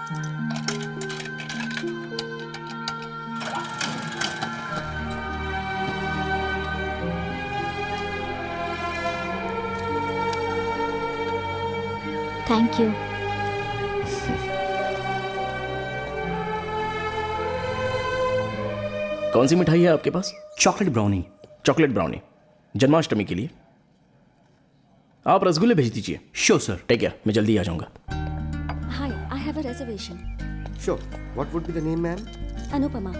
Thank you. कौन सी मिठाई है आपके पास? Chocolate brownie. Chocolate brownie, Janmashtami के लिए। आप रसगुल्ले भेज दीजिए। Sure sir. ठीक है, मैं जल्दी आ जाऊंगा। Hi, I have a reservation. Sure. What would be the name, ma'am? Anupama.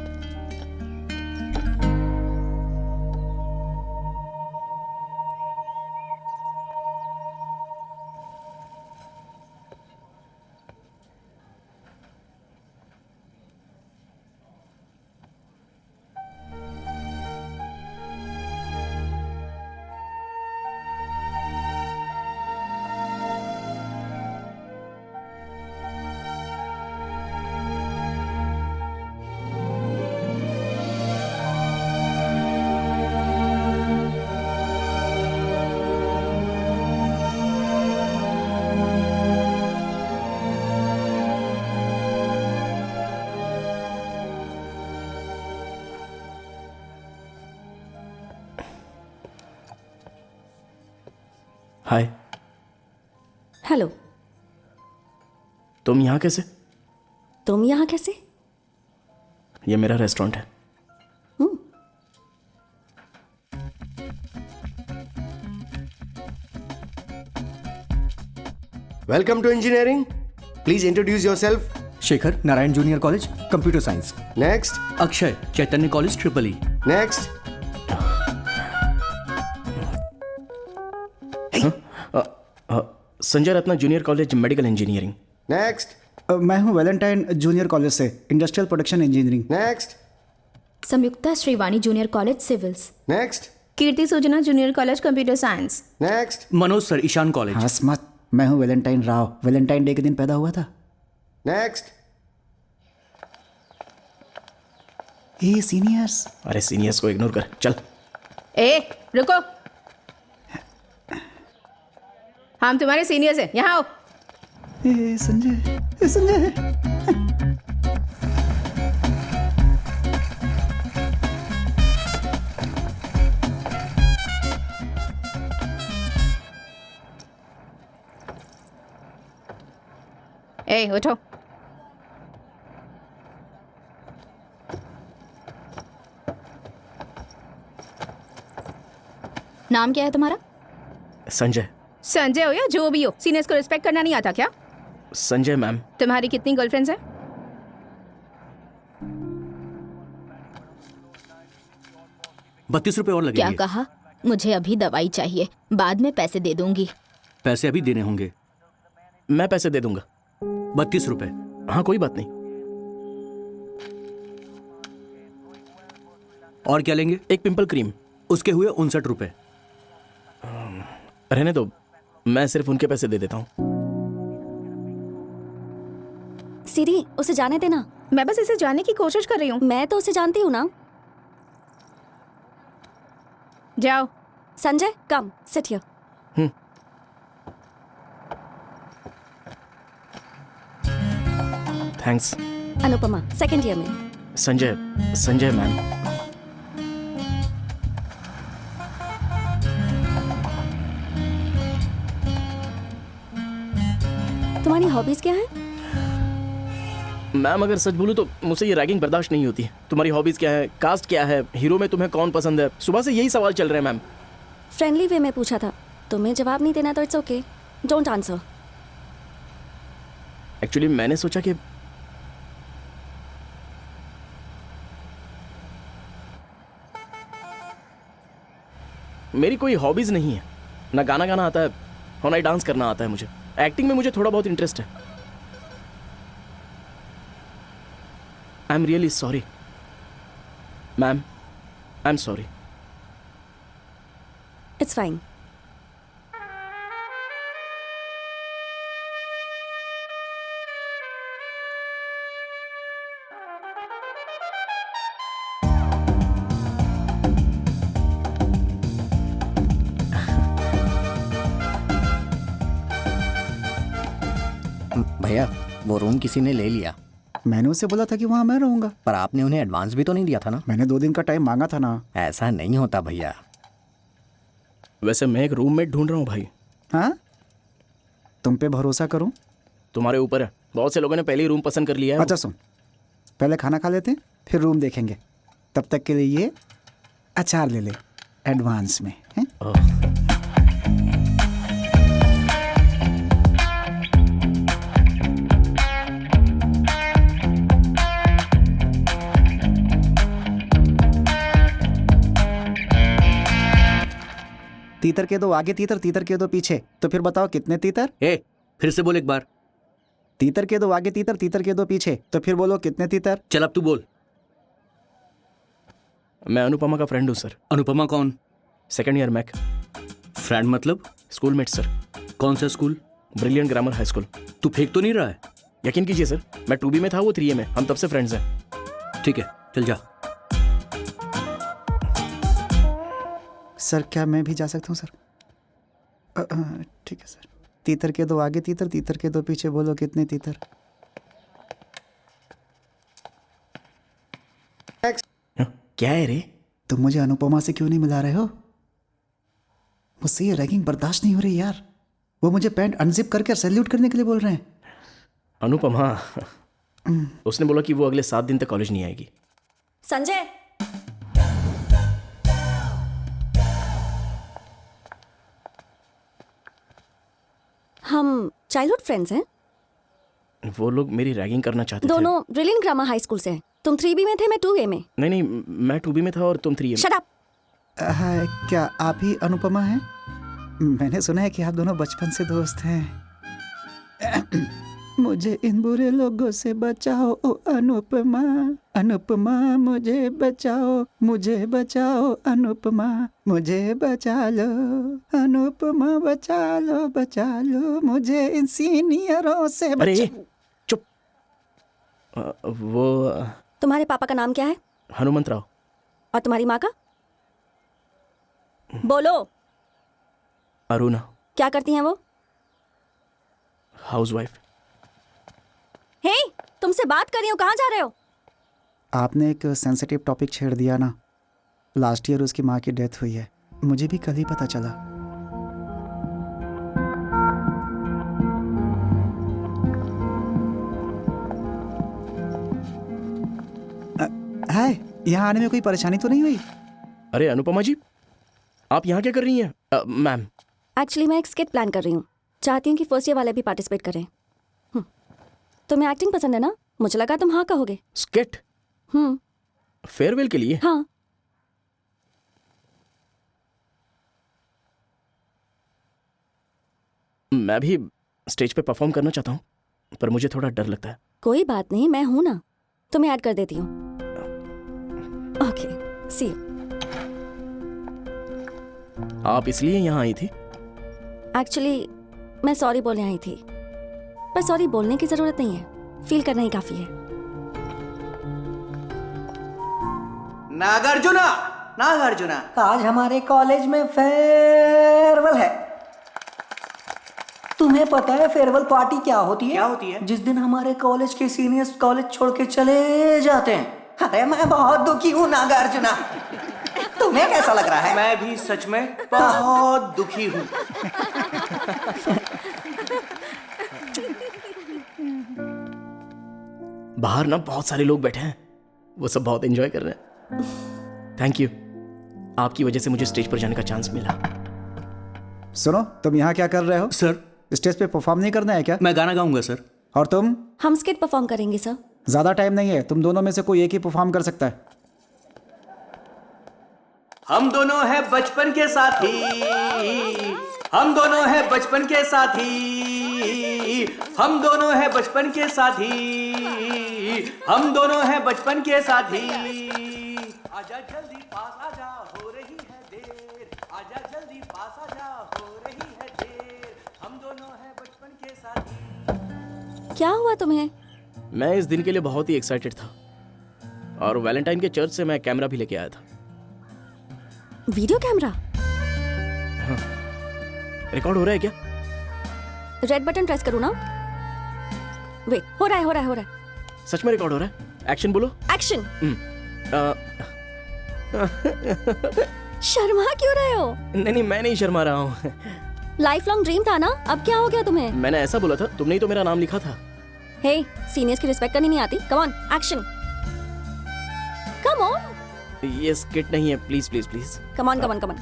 Hi. Hello. तुम यहाँ कैसे? तुम यहाँ कैसे? ये मेरा रेस्टोरेंट है। Welcome to engineering. Please introduce yourself. Shekhar, Narayan junior college, computer science. Next. Akshay, Chaitanya college, triple E. Next. Sanjay Ratna junior college, medical engineering. Next. मैं हूँ वैलेंटाइन जूनियर कॉलेज से, industrial production engineering. Next. Samyukta Shrivani junior college, civils. Next. Kirti Sujana junior college computer science. Next. Manoj sir, Ishan college. हंस मत, मैं हूँ Valentine Rao, Valentine day के दिन पैदा हुआ था। Next. ए सीनियर्स। अरे सीनियर्स को इग्नोर कर, चल। ए रुको, हम तुम्हारे सीनियर्स हैं, यहाँ आओ। ए संजय, ए संजय। ए उठो। नाम क्या है तुम्हारा? संजय। संजय हो या जो भी हो, सीनियर्स को रिस्पेक्ट करना नहीं आता क्या? संजय मैम। तुम्हारी कितनी गर्लफ्रेंड्स हैं? ₹32 और लगेंगे। क्या कहा? मुझे अभी दवाई चाहिए, बाद में पैसे दे दूंगी। पैसे अभी देने होंगे। मैं पैसे दे दूंगा। ₹32। हाँ, कोई बात नहीं। और क्या लेंगे? एक पिंपल क्रीम। उसके हुए ₹59। रहने दो, मैं सिर्फ उनके पैसे दे देता हूँ। सीरी, उसे जाने देना। मैं बस इसे जानने की कोशिश कर रही हूँ। मैं तो उसे जानती हूँ ना। जाओ। Sanjay, come, sit here. Thanks. Anupama, second year में। संजय, संजय मैम। तुम्हारी हॉबीज क्या है? मैम अगर सच बोलूं तो मुझसे ये रैगिंग बर्दाश्त नहीं होती। तुम्हारी हॉबीज क्या है, कास्ट क्या है, हीरो में तुम्हें कौन पसंद है? सुबह से यही सवाल चल रहे हैं मैम। फ्रेंडली वे में पूछा था, तुम्हें जवाब नहीं देना तो it's okay, don't answer. Actually मैंने सोचा कि मेरी कोई हॉबीज नहीं है। ना गाना गाना आता है और ना ही डांस करना आता है मुझे। एक्टिंग में मुझे थोड़ा बहुत इंटरेस्ट है। I am really sorry ma'am, I am sorry. It's fine. भैया, वो रूम किसी ने ले लिया, मैंने उससे बोला था कि वहाँ मैं रहूँगा। पर आपने उन्हें एडवांस भी तो नहीं दिया था ना। मैंने 2 दिन का टाइम मांगा था ना। ऐसा नहीं होता भैया। वैसे मैं एक रूममेट ढूंढ रहा हूँ भाई। हाँ, तुम पे भरोसा करूँ? तुम्हारे ऊपर है, बहुत से लोगों ने पहले ही रूम पसंद कर लिया है। अच्छा सुन, पहले खाना खा लेते हैं, फिर रूम देखेंगे। तब तक के लिए ये अचार ले ले एडवांस में, हैं? तीतर के दो आगे तीतर, तीतर के दो पीछे, तो फिर बताओ कितने तीतर? ए, फिर से बोल एक बार। तीतर के दो आगे तीतर, तीतर के दो पीछे, तो फिर बोलो कितने तीतर? चल अब तू बोल। मैं अनुपमा का फ्रेंड हूँ सर। अनुपमा कौन? Second year mech. फ्रेंड मतलब? Schoolmate sir. कौन सा school? Brilliant grammar high school. तू फेंक तो नहीं रहा है? यकीन कीजिए सर, मैं 2B में था, वो 3A में, हम तब से फ्रेंड्स हैं। ठीक है, चल जा। सर क्या मैं भी जा सकता हूँ सर? ठीक है सर। तीतर के दो आगे तीतर, तीतर के दो पीछे, बोलो कितने तीतर? क्या है रे? तुम मुझे अनुपमा से क्यों नहीं मिला रहे हो? मुझसे ये रैगिंग बर्दाश्त नहीं हो रही यार। वो मुझे पैंट अनजिप करके सैल्यूट करने के लिए बोल रहे हैं। अनुपमा उसने बोला कि वो अगले 7 दिन तक कॉलेज नहीं आएगी। संजय, हम चाइल्डहुड फ्रेंड्स हैं। वो लोग मेरी रैगिंग करना चाहते थे। दोनों ब्रिलियंट ग्रामर हाई स्कूल से हैं। तुम 3B में थे, मैं 2A में। नहीं, मैं 2B में था और तुम 3A में। Shut up. क्या आप ही अनुपमा हैं? मैंने सुना है कि आप दोनों बचपन से दोस्त हैं। मुझे इन बुरे लोगों से बचाओ ओ अनुपमा, अनुपमा मुझे बचाओ अनुपमा, मुझे बचा लो अनुपमा, बचा लो मुझे इन सीनियरों से अरे बचा। चुप। वो तुम्हारे पापा का नाम क्या है? हनुमंत राव। और तुम्हारी माँ का? बोलो। अरुणा। क्या करती हैं वो? हाउसवाइफ। हे, तुमसे बात कर रही हूँ, कहाँ जा रहे हो? आपने एक सेंसिटिव टॉपिक छेड़ दिया ना। लास्ट ईयर उसकी माँ की डेथ हुई है, मुझे भी कल ही पता चला। हाय, यहाँ आने में कोई परेशानी तो नहीं हुई? अरे अनुपमा जी, आप यहाँ क्या कर रही हैं? मैम, एक्चुअली मैं एक स्किट प्लान कर रही हूँ, चाहती हूँ कि फर्स्ट ईयर वाले भी पार्टिसिपेट करें। तुम्हें एक्टिंग पसंद है ना? मुझे लगा तुम हाँ कहोगे। स्किट? फेयरवेल के लिए? हाँ। मैं भी स्टेज पे परफॉर्म करना चाहता हूँ, पर मुझे थोड़ा डर लगता है। कोई बात नहीं, मैं हूं ना, तुम्हें ऐड कर देती हूँ। Okay, see you. आप इसलिए यहाँ आई थी? एक्चुअली मैं सॉरी बोलने आई थी, पर सॉरी बोलने की जरूरत नहीं है, फील करना ही काफी है। नागार्जुना, नागार्जुना, आज हमारे कॉलेज में फेयरवेल है। तुम्हें पता है फेयरवेल पार्टी क्या होती है? क्या होती है? जिस दिन हमारे कॉलेज के सीनियर्स कॉलेज छोड़ के चले जाते हैं। अरे मैं बहुत दुखी हूँ नागार्जुना। तुम्हें कैसा लग रहा है? मैं भी सच में बहुत दुखी हूँ। बाहर ना बहुत सारे लोग बैठे हैं, वो सब बहुत एंजॉय कर रहे हैं। थैंक यू, आपकी वजह से मुझे स्टेज पर जाने का चांस मिला। सुनो, तुम यहाँ क्या कर रहे हो? सर, स्टेज पे परफॉर्म नहीं करना है क्या? मैं गाना गाऊंगा सर। और तुम? हम स्किट परफॉर्म करेंगे सर। ज्यादा टाइम नहीं है, तुम दोनों में से कोई एक ही परफॉर्म कर सकता है। हम दोनों हैं बचपन के साथी, हम दोनों हैं बचपन के साथी, हम दोनों हैं बचपन के साथी, हम दोनों हैं बचपन के साथी। आजा जल्दी पास आजा, हो रही है देर, आजा जल्दी पास आजा, हो रही है देर, हम दोनों हैं बचपन के साथी। क्या हुआ तुम्हें? मैं इस दिन के लिए बहुत ही एक्साइटेड था, और वैलेंटाइन के चर्च से मैं कैमरा भी लेके आया था। Video camera? रिकॉर्ड हो रहा है क्या? रेड बटन प्रेस करो ना। वेट, हो रहा है. सच में रिकॉर्ड हो रहा है. एक्शन बोलो. एक्शन. अ, शर्मा क्यों रहे हो? नहीं, मैं नहीं शर्मा रहा हूँ. लाइफ लॉन्ग ड्रीम था ना, अब क्या हो गया तुम्हें? मैंने ऐसा बोला था, तुमने ही तो मेरा नाम लिखा था. हे, सीनियर्स की रिस्पेक्ट करनी नहीं आती? Come on, action. Come on. ये स्किट नहीं है. प्लीज. Come on.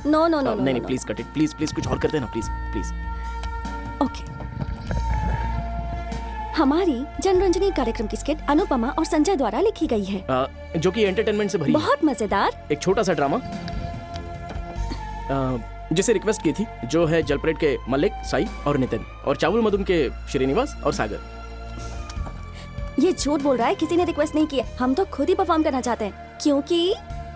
नो. नहीं, प्लीज कट इट. प्लीज कुछ और करते हैं ना. प्लीज. ओके. हमारी जनरंजनी कार्यक्रम की स्किट अनुपमा और संजय द्वारा लिखी गई है, जो कि एंटरटेनमेंट से भरी है. बहुत मजेदार. एक छोटा सा ड्रामा जिसे रिक्वेस्ट की थी, जो है जलपरेड के मलिक, साई और नितिन, और चावल मधुम के श्रीनिवास और सागर. ये झूठ बोल रहा है, किसी ने रिक्वेस्ट नहीं की है. हम तो खुद ही परफॉर्म करना चाहते हैं, क्योंकि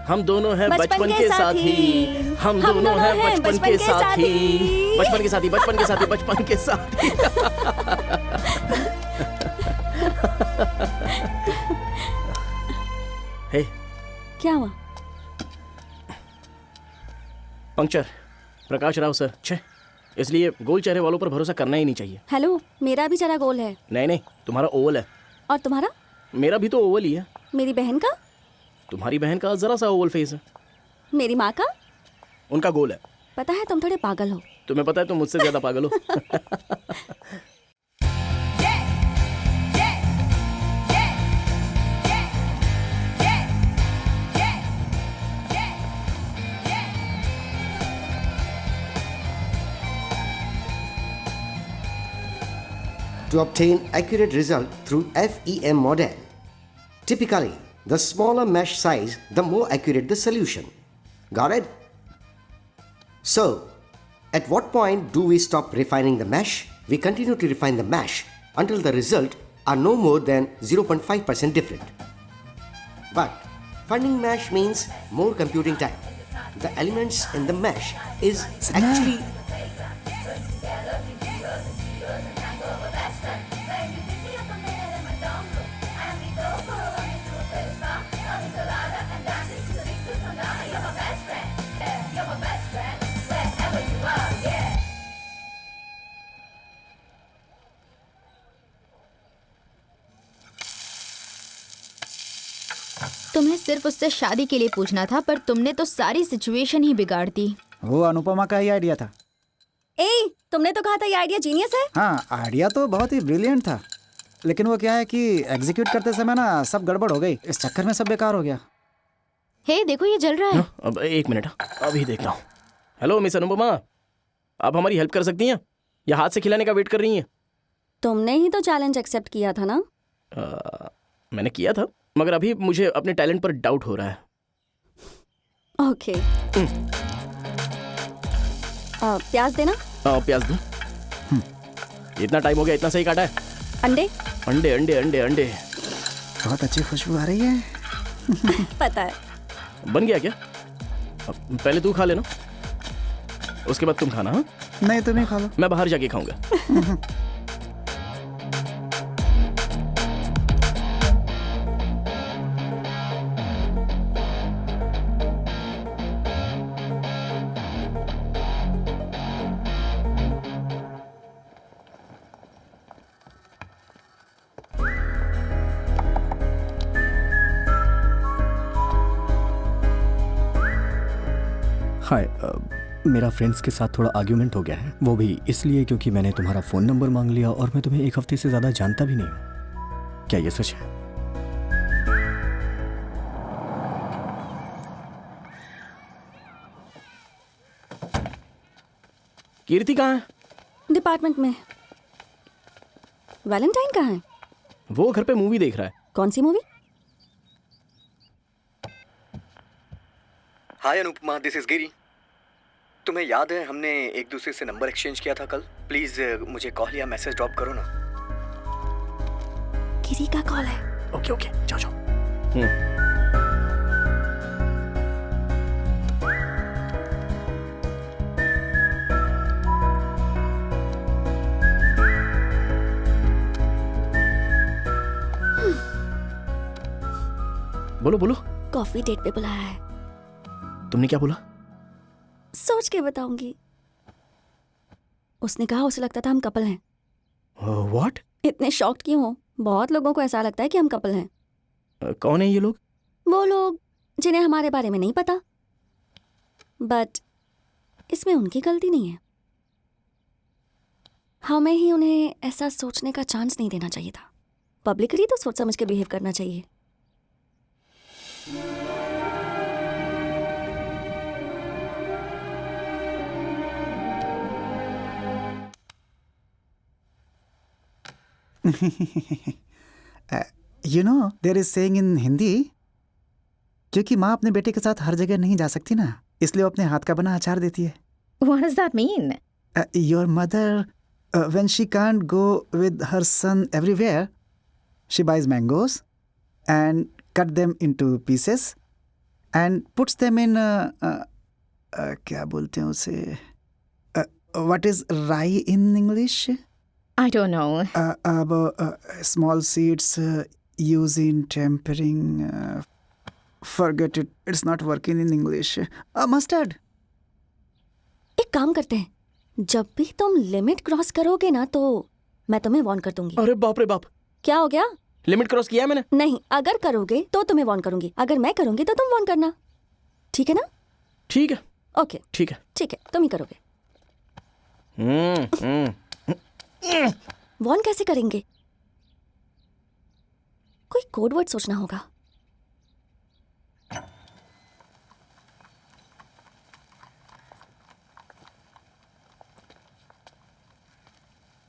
हम दोनों हैं बचपन के साथी. हम दोनों हैं बचपन के साथी. बचपन के साथी. हे, क्या हुआ? पंक्चर. प्रकाश राव सर. छे, इसलिए गोल चेहरे वालों पर भरोसा करना ही नहीं चाहिए. हेलो, मेरा भी चेहरा गोल है. नहीं, तुम्हारा ओवल है. और तुम्हारा? मेरा भी तो ओवल ही है. मेरी बहन का? तुम्हारी बहन का जरा सा ओवल फेस है. मेरी माँ का? उनका गोल है. पता है, तुम थोड़े पागल हो. तुम्हें पता है तुम मुझसे ज्यादा पागल हो. To obtain accurate result through FEM model. Typically, the smaller mesh size, the more accurate the solution. Got it? So, at what point do we stop refining the mesh? We continue to refine the mesh until the result are no more than 0.5% different. But finding mesh means more computing time. The elements in the mesh is actually तुम्हें सिर्फ उससे शादी के लिए पूछना था, पर तुमने तो सारी सिचुएशन ही बिगाड़ दी. वो अनुपमा का ही आइडिया था. ए, तुमने तो कहा था ये आइडिया जीनियस है. हाँ, आइडिया तो बहुत ही ब्रिलियंट था, लेकिन वो क्या है कि एग्जीक्यूट करते समय ना सब गड़बड़ हो गई. इस चक्कर में सब बेकार हो गया. हे, देखो ये जल रहा है. अब एक मिनट, अभी देख रहा हूँ. हेलो मिस अनुपमा, आप हमारी हेल्प कर सकती हैं या हाथ से खिलाने का वेट कर रही हैं? तुमने ही तो चैलेंज एक्सेप्ट किया था ना. मैंने किया था, मगर अभी मुझे अपने टैलेंट पर डाउट हो रहा है. ओके. प्याज देना. प्याज दूं? इतना टाइम हो गया, इतना सही काटा है. अंडे. अंडे अंडे अंडे अंडे. बहुत अच्छी खुशबू आ रही है. पता है. बन गया क्या? पहले तू खा लेना, उसके बाद तुम खाना. हाँ, नहीं, तुम ही खा लो. मैं बाहर जाके खाऊंगा. हाय, मेरा फ्रेंड्स के साथ थोड़ा आर्ग्यूमेंट हो गया है. वो भी इसलिए क्योंकि मैंने तुम्हारा फ़ोन नंबर मांग लिया और मैं तुम्हें एक हफ्ते से ज़्यादा जानता भी नहीं हूँ. क्या ये सच है? कीर्ति कहाँ है? डिपार्टमेंट में. वैलेंटाइन कहाँ है? वो घर पे मूवी देख रहा है. कौन सी movie? Hi Anupama, this is Giri. तुम्हें याद है हमने एक दूसरे से नंबर एक्सचेंज किया था कल? प्लीज मुझे कॉल या मैसेज ड्रॉप करो ना. गिरी का कॉल है. ओके, जाओ. बोलो. कॉफी डेट पे बुलाया है. तुमने क्या बोला? सोच के बताऊंगी. उसने कहा उसे लगता था हम कपल हैं. व्हाट? इतने शॉक्ड क्यों हो? बहुत लोगों को ऐसा लगता है कि हम कपल हैं। कौन है ये लोग? वो लोग जिन्हें हमारे बारे में नहीं पता, बट इसमें उनकी गलती नहीं है। हमें ही उन्हें ऐसा सोचने का चांस नहीं देना चाहिए था। पब्लिकली तो सोच समझ के बिहेव करना चाहिए। You know there is saying in Hindi, क्योंकि माँ अपने बेटे के साथ हर जगह नहीं जा सकती ना, इसलिए वो अपने हाथ का बना अचार देती है। What does that mean? Your mother, when she can't go with her son everywhere, she buys mangoes and cut them into pieces and puts them in क्या बोलते हैं उसे, what is rye in English? I don't know. Small seeds used in tempering. Forget it. It's not working in English. Mustard. एक काम करते हैं, जब भी तुम लिमिट क्रॉस करोगे ना तो मैं तुम्हें वार्न कर दूंगी। अरे बाप रे बाप, क्या हो गया? लिमिट क्रॉस किया है मैंने? नहीं, अगर करोगे तो तुम्हें वार्न करूंगी, अगर मैं करूंगी तो तुम वार्न करना, ठीक है ना? ठीक है, ओके ठीक है। ठीक है, तुम ही करोगे। वार्न कैसे करेंगे? कोई कोड वर्ड सोचना होगा।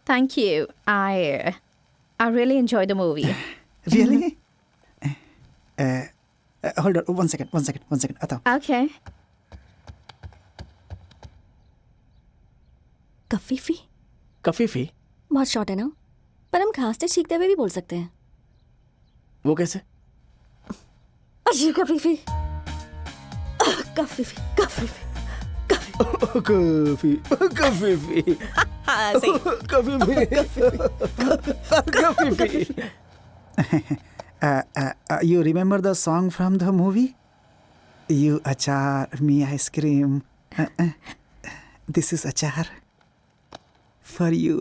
Thank you. I really enjoyed the movie. Really? Hold on, one second. आता हूँ। Okay. कफीफी कफीफी? बहुत शॉर्ट है ना, पर हम खांसते छींकते हुए भी बोल सकते हैं। वो कैसे? अजी कफीफी कफीफी कफीफी कफी कफीफी हाँ सही। कफीफी। You remember the song from the movie? You achar, me ice cream. This is achar for you.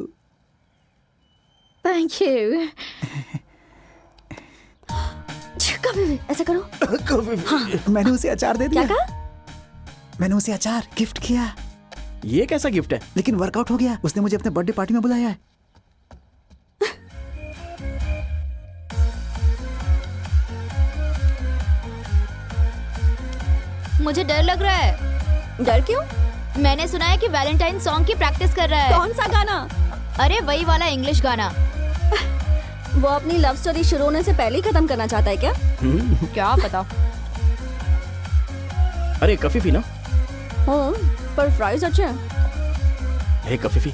Thank you. कफीफी ऐसा करो। कफीफी। मैंने उसे अचार दे दिया। क्या कहा? मैंने उसे अचार गिफ्ट किया, ये कैसा गिफ्ट है? लेकिन वर्कआउट हो गया। उसने मुझे अपने बर्थडे पार्टी में बुलाया है। मुझे डर लग रहा है। डर क्यों? मैंने सुना है कि वैलेंटाइन सॉन्ग की प्रैक्टिस कर रहा है। कौन सा गाना? अरे वही वाला इंग्लिश गाना। वो अपनी लव स्टोरी शुरू होने से पहले ही खत्म करना चाहता है क्या? क्या पता। अरे कफीफी ना? हाँ, पर फ्राइज अच्छे हैं। हे कफीफी।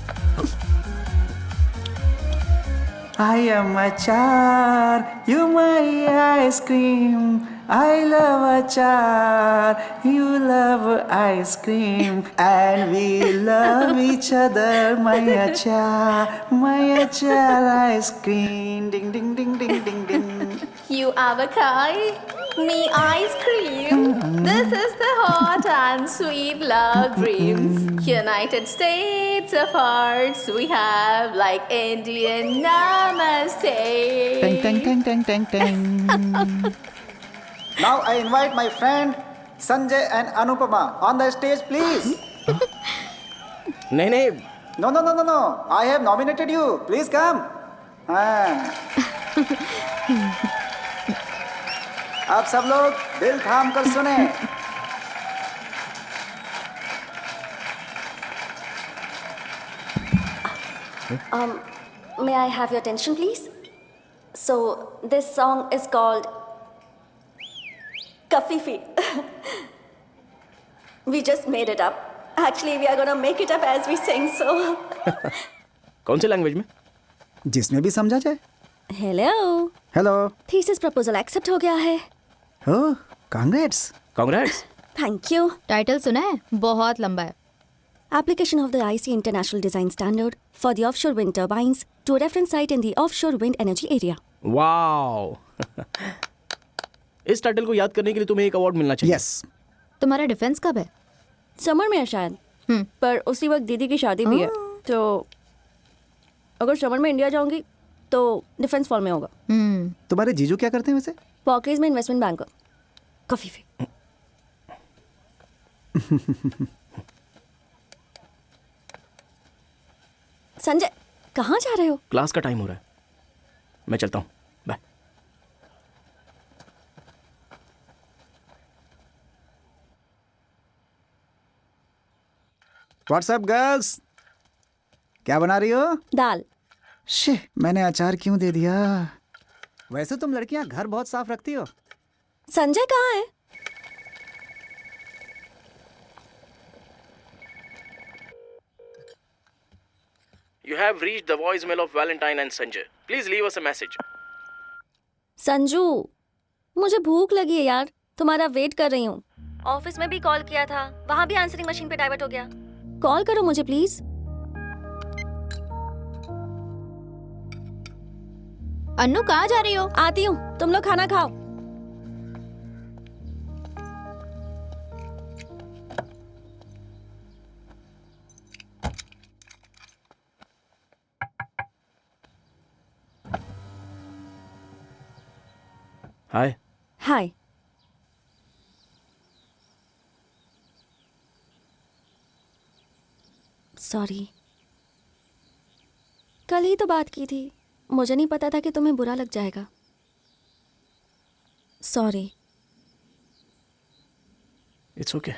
I am achar, you my ice cream. I love achar, you love ice cream, and we love each other. My achar ice cream. Ding ding ding ding ding ding. You avocado, me ice cream. This is the hot and sweet love dreams. United States of hearts we have like Indian namaste. Tang tang tang tang tang tang. Now I invite my friend Sanjay and Anupama on the stage, please. नहीं नहीं, No. I have nominated you. Please come. आप सब लोग दिल थाम कर सुने। May I have your attention, please? So this song is called Kafifi. We just made it up. Actually, we are gonna make it up as we sing. So. कौन से language में? जिसमें भी समझा जाए। Hello. Hello. Thesis proposal accept हो गया है। Oh, congrats. Congrats. Thank you. Title सुना है? बहुत लंबा है। Application of the IC International Design Standard for the offshore wind turbines to a reference site in the offshore wind energy area. Wow. इस title को याद करने के लिए तुम्हें एक अवार्ड मिलना चाहिए। यस। तुम्हारा डिफेंस कब है? समर में है शायद, पर उसी वक्त दीदी की शादी भी है, तो अगर समर में इंडिया जाऊंगी तो डिफेंस फॉर्म में होगा। तुम्हारे जीजू क्या करते हैं वैसे? पॉकेज में इन्वेस्टमेंट बैंकर, कफीफे। संजय, कहाँ जा रहे हो? क्लास का टाइम हो रहा है, मैं चलता हूँ, बाय। व्हाट्सएप गर्ल्स, क्या बना रही हो? दाल। शे, मैंने अचार क्यों दे दिया? वैसे तुम लड़कियां घर बहुत साफ रखती हो। संजय कहाँ है? You have reached the voicemail of Valentine and Sanjay. Please leave us a message. Sanju, मुझे भूख लगी है यार, तुम्हारा वेट कर रही हूँ। ऑफिस में भी कॉल किया था, वहाँ भी आंसरिंग मशीन पे डाइवर्ट हो गया। कॉल करो मुझे प्लीज। अन्नू कहाँ जा रही हो? आती हूँ, तुम लोग खाना खाओ। हाय। हाय। सॉरी, कल ही तो बात की थी, मुझे नहीं पता था कि तुम्हें बुरा लग जाएगा। सॉरी। It's okay.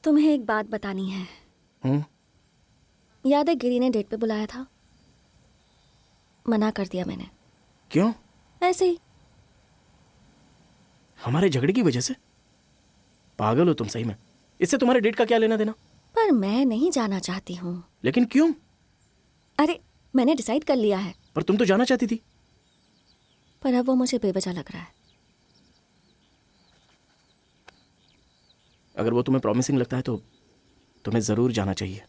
तुम्हें एक बात बतानी है। याद है गिरी ने डेट पे बुलाया था? मना कर दिया मैंने। क्यों? ऐसे ही। हमारे झगड़े की वजह से? पागल हो तुम सही में। इससे तुम्हारे डेट का क्या लेना देना? पर मैं नहीं जाना चाहती हूँ। लेकिन क्यों? अरे, मैंने डिसाइड कर लिया है। पर तुम तो जाना चाहती थी। पर अब वो मुझे बेवजह लग रहा है। अगर वो तुम्हें प्रॉमिसिंग लगता है तो तुम्हें जरूर जाना चाहिए।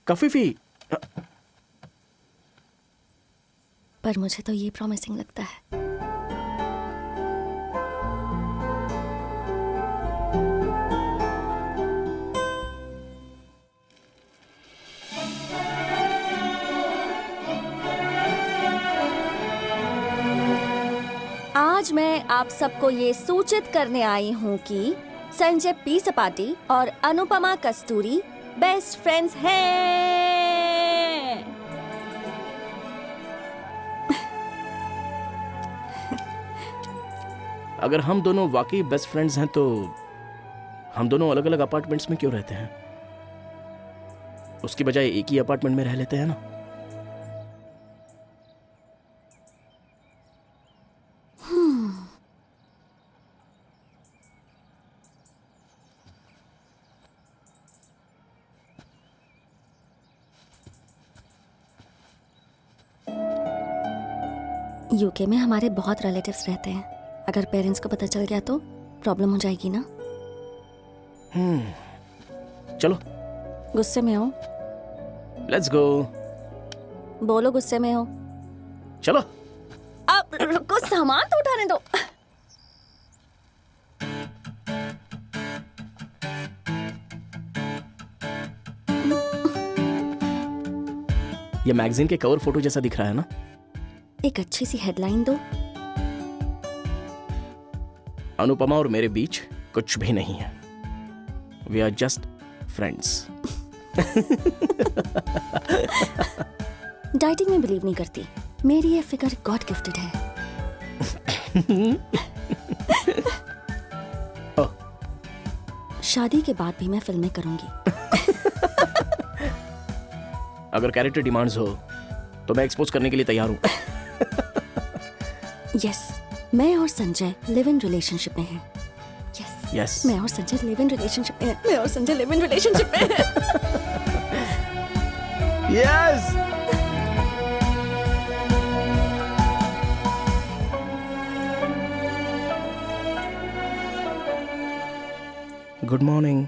कफीफी। पर मुझे तो ये प्रॉमिसिंग लगता है। आज मैं आप सबको ये सूचित करने आई हूँ कि संजय पी सपाटी और अनुपमा कस्तूरी बेस्ट फ्रेंड्स हैं। अगर हम दोनों वाकई बेस्ट फ्रेंड्स हैं तो हम दोनों अलग अलग अपार्टमेंट्स में क्यों रहते हैं? उसकी बजाय एक ही अपार्टमेंट में रह लेते हैं ना। यूके में हमारे बहुत रिलेटिव्स रहते हैं। अगर पेरेंट्स को पता चल गया तो प्रॉब्लम हो जाएगी ना। चलो। गुस्से में हो? Let's go. बोलो गुस्से में हो। चलो। अब रुको, सामान तो उठाने दो। ये मैगजीन के कवर फोटो जैसा दिख रहा है ना? एक अच्छी सी हेडलाइन दो। अनुपमा और मेरे बीच कुछ भी नहीं है। We are just friends. Dieting में बिलीव नहीं करती। मेरी ये फिगर गॉड गिफ्टेड है। शादी के बाद भी मैं फिल्में करूंगी। अगर कैरेक्टर डिमांड्स हो तो मैं एक्सपोज करने के लिए तैयार हूं। यस, मैं और संजय लिव इन रिलेशनशिप में हैं। यस, मैं और संजय लिव इन रिलेशनशिप में हैं। मैं और संजय लिव इन रिलेशनशिप में हैं। Yes. Good morning.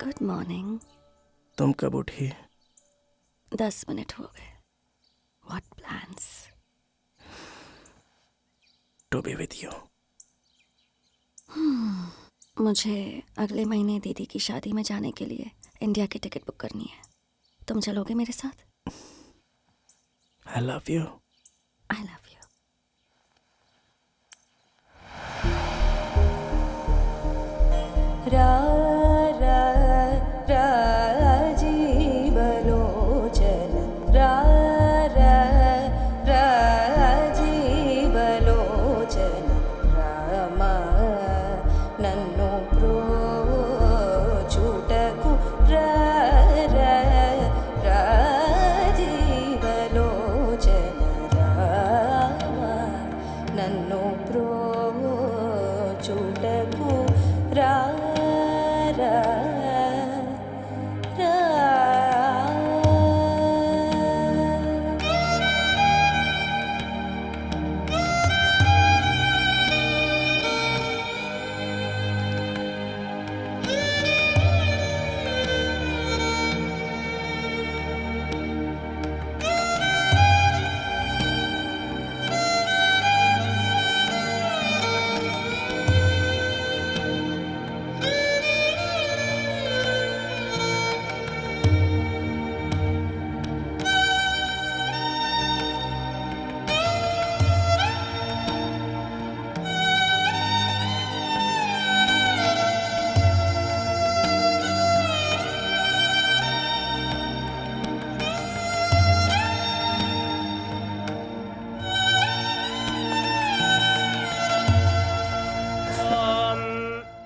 Good morning. तुम कब उठी? 10 मिनट हो गए। What plans? To be with you. मुझे अगले महीने दीदी की शादी में जाने के लिए इंडिया की टिकट बुक करनी है। तुम चलोगे मेरे साथ? I love you. I love you.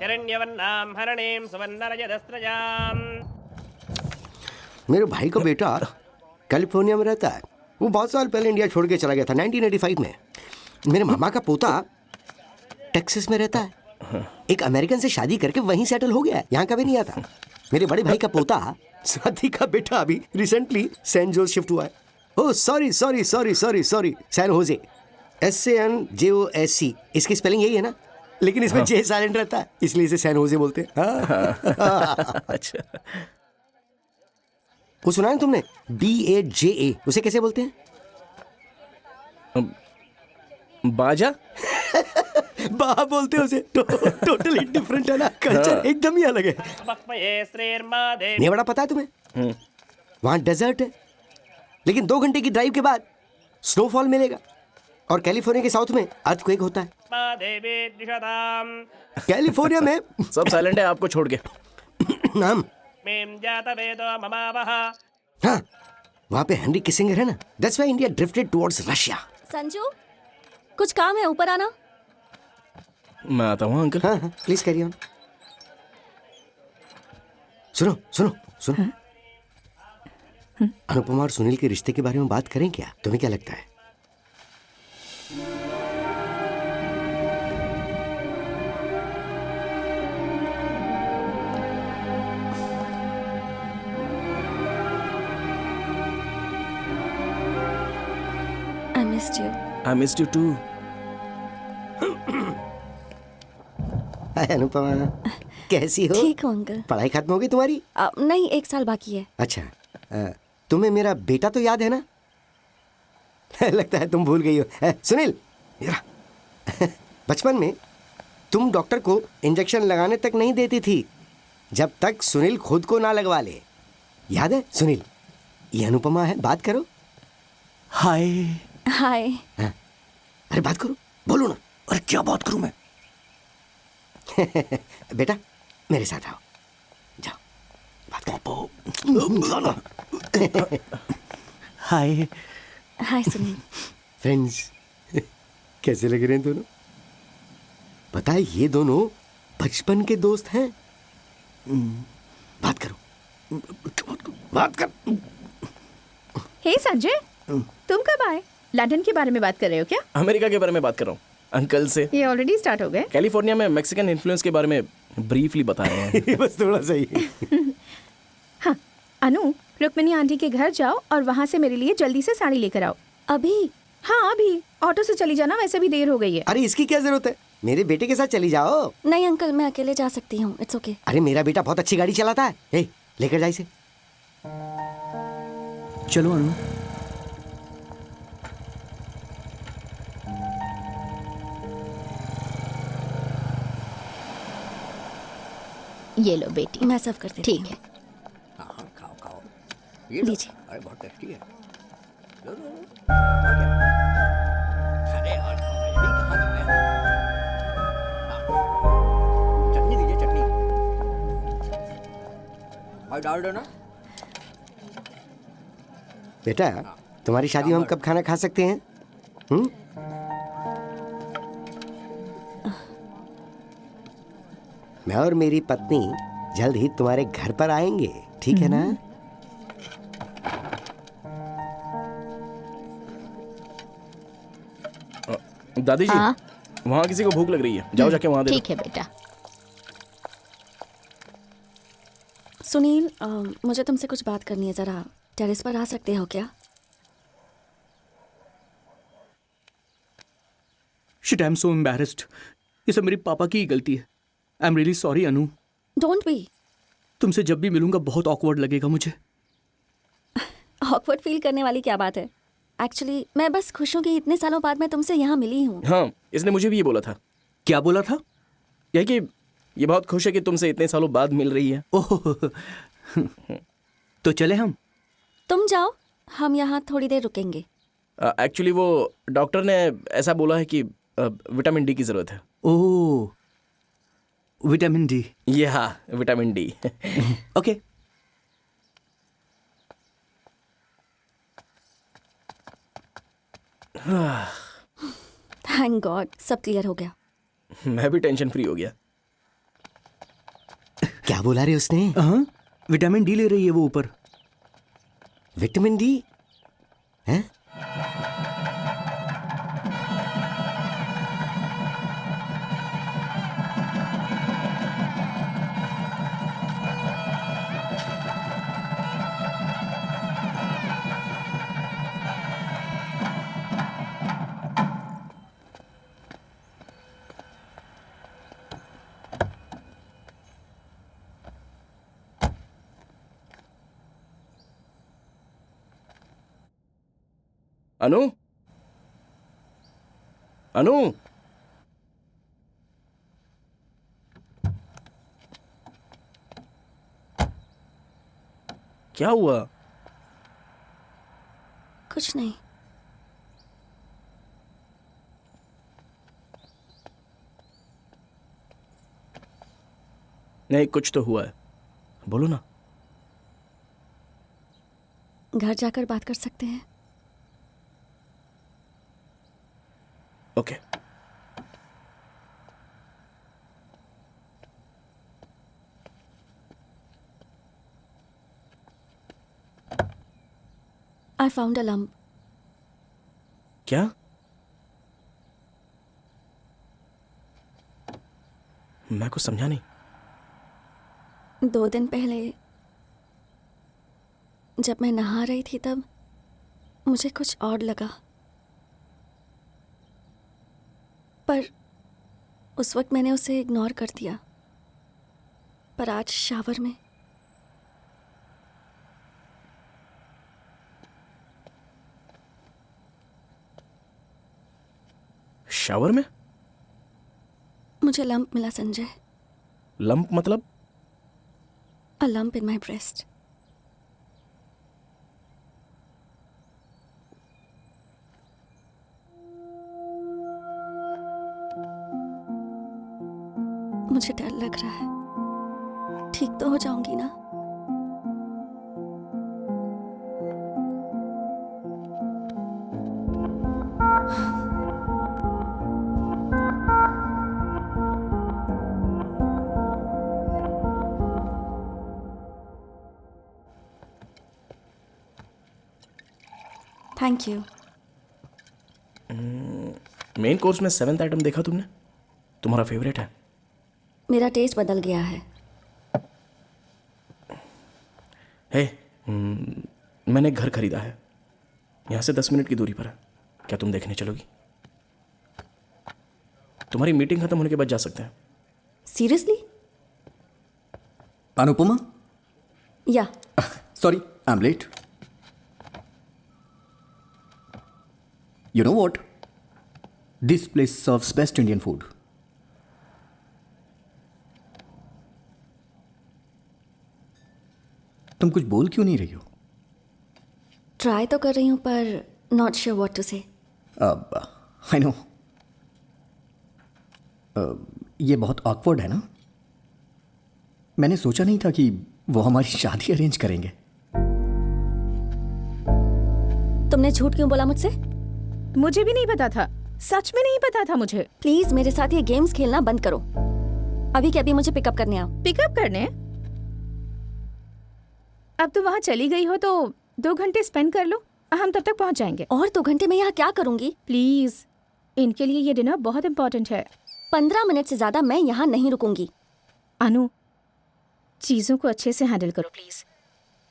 हिरण्यवर्णां हरणीं सुवर्णरजतस्रजां। मेरे भाई का बेटा कैलिफोर्निया में रहता है। वो बहुत साल पहले इंडिया छोड़ के चला गया था 1985 में। मेरे मामा का पोता टेक्सास में रहता है। एक अमेरिकन से शादी करके वहीं सेटल हो गया है, यहाँ का भी नहीं आता। मेरे बड़े भाई का पोता साथी का बेटा अभी रिसेंटली सैन जोस शिफ्ट हुआ है। Oh sorry sorry sorry sorry sorry, San Jose, SANJOSC। इसकी स्पेलिंग यही है ना, लेकिन इसमें जे साइलेंट रहता है, इसलिए इसे सैन होजे बोलते हैं। अच्छा, वो सुना है तुमने BAJA, उसे कैसे बोलते हैं? बाजा। बा बोलते हैं उसे। टोटली डिफरेंट है ना, कल्चर एकदम ही अलग है। नेवाड़ा पता है तुम्हें? वहाँ डेजर्ट है, लेकिन 2 घंटे की ड्राइव के बाद स्नोफॉल मिलेगा। और कैलिफोर्निया के साउथ में अर्थक्वेक होता है। कैलिफोर्निया में सब साइलेंट है आपको छोड़ के। नाम हाँ, वहाँ पे हेनरी किसिंगर है ना। That's why India drifted towards Russia. Sanju, कुछ काम है, ऊपर आना। मैं आता हूँ अंकल। हाँ हाँ, प्लीज कैरी ऑन। सुनो सुनो सुनो, अनुपमा और सुनील के रिश्ते के बारे में बात करें क्या? तुम्हें क्या लगता है? I missed you too. हाय अनुपमा, कैसी हो? ठीक हो अंकल? पढ़ाई खत्म हो गई तुम्हारी? नहीं, 1 साल बाकी है। अच्छा, तुम्हें मेरा बेटा तो याद है ना? लगता है तुम भूल गई हो। सुनील, बचपन में तुम डॉक्टर को इंजेक्शन लगाने तक नहीं देती थी जब तक सुनील खुद को ना लगवा ले। याद है सुनील? ये अनुपमा है, बात करो। हाय। हाय। अरे बात करो, बोलो ना। अरे क्या बात करूं मैं? बेटा मेरे साथ आओ, जाओ बात करो। हाय। हाय सुनील। फ्रेंड्स, कैसे लग रहे हैं दोनों? पता है ये दोनों बचपन के दोस्त हैं। बात करो, बात कर। हे संजय, तुम कब आए? लंदन के बारे में बात कर रहे हो क्या? अमेरिका के बारे में बात कर रहा हूँ अंकल से। ये ऑलरेडी स्टार्ट हो गए। कैलिफोर्निया में मैक्सिकन इन्फ्लुएंस के बारे में ब्रीफली बता रहे हैं। बस थोड़ा सा ही। हाँ अनु, रुक्मिनी आंटी के घर जाओ और वहाँ से मेरे लिए जल्दी से साड़ी लेकर आओ। अभी? हाँ अभी। ऑटो से चली जाना, वैसे भी देर हो गई है। अरे इसकी क्या जरूरत है, मेरे बेटे के साथ चली जाओ। नहीं अंकल, मैं अकेले जा सकती हूँ, इट्स ओके। अरे मेरा बेटा बहुत अच्छी गाड़ी चलाता है। ए, लेकर जा इसे। चलो अनु। ये लो बेटी। मैं सर्व कर देती ठीक है। हाँ खाओ खाओ। हूँ। लीजिए। अरे बहुत टेस्टी है। लो लो लो। और क्या? अरे और खाओ, ये भी कहाँ गया? हाँ। चटनी दीजिए, चटनी। भाई डाल दो ना। बेटा, तुम्हारी शादी में हम कब खाना खा सकते हैं? मैं और मेरी पत्नी जल्द ही तुम्हारे घर पर आएंगे, ठीक है ना? दादी जी, हाँ वहाँ किसी को भूख लग रही है, जाओ जाके वहाँ दे दो। ठीक है बेटा। सुनील, मुझे तुमसे कुछ बात करनी है, जरा टेरेस पर आ सकते हो क्या? Shit, I am so embarrassed. ये सब मेरे पापा की ही गलती है। I am really sorry Anu. Don't be. तुमसे जब भी मिलूंगा बहुत ऑकवर्ड लगेगा मुझे। ऑकवर्ड फील करने वाली क्या बात है? एक्चुअली मैं बस खुश हूँ कि इतने सालों बाद मैं तुमसे यहाँ मिली हूँ। हाँ, इसने मुझे भी ये बोला था। क्या बोला था? यह कि ये बहुत खुश है कि तुमसे इतने सालों बाद मिल रही है। ओह तो चले हम? तुम जाओ, हम यहाँ थोड़ी देर रुकेंगे। एक्चुअली वो डॉक्टर ने ऐसा बोला है कि विटामिन डी की ज़रूरत है। ओह, विटामिन डी। ये हाँ, vitamin D. Okay. Thank God, सब क्लियर हो गया। मैं भी टेंशन फ्री हो गया। क्या बोला रे उसने? हाँ, विटामिन डी ले रही है वो ऊपर। Vitamin D? हैं? अनु, अनु, क्या हुआ? कुछ नहीं। नहीं, कुछ तो हुआ है, बोलो ना। घर जाकर बात कर सकते हैं। Okay. I found a lump. क्या? मैं कुछ समझा नहीं। 2 दिन पहले जब मैं नहा रही थी तब मुझे कुछ और लगा, पर उस वक्त मैंने उसे इग्नोर कर दिया। पर आज शावर में शावर में मुझे लंप मिला संजय। लंप मतलब? अ लंप इन माई ब्रेस्ट। मुझे डर लग रहा है। ठीक तो हो जाऊंगी ना? Thank you. मेन कोर्स में 7th आइटम देखा तुमने? तुम्हारा फेवरेट है? मेरा टेस्ट बदल गया है। हे, मैंने घर खरीदा है, यहाँ से 10 मिनट की दूरी पर है। क्या तुम देखने चलोगी? तुम्हारी मीटिंग खत्म होने के बाद जा सकते हैं। Seriously? Anupama, yeah sorry I am late. You know what? This place serves best Indian food. तुम कुछ बोल क्यों नहीं रही हो? ट्राई तो कर रही हूँ पर नॉट श्योर व्हाट टू से। अब आई नो ये बहुत ऑकवर्ड है ना। मैंने सोचा नहीं था कि वो हमारी शादी अरेंज करेंगे। तुमने झूठ क्यों बोला मुझसे? मुझे भी नहीं पता था, सच में नहीं पता था मुझे। प्लीज मेरे साथ ये गेम्स खेलना बंद करो। अभी के अभी मुझे पिकअप करने आओ। पिकअप करने? अब तो वहाँ चली गई हो तो 2 घंटे स्पेंड कर लो, हम तब तक पहुँच जाएंगे। और 2 घंटे में यहाँ क्या करूंगी? प्लीज, इनके लिए ये डिनर बहुत इम्पोर्टेंट है। 15 मिनट से ज्यादा मैं यहाँ नहीं रुकूंगी। अनु, चीजों को अच्छे से हैंडल करो प्लीज।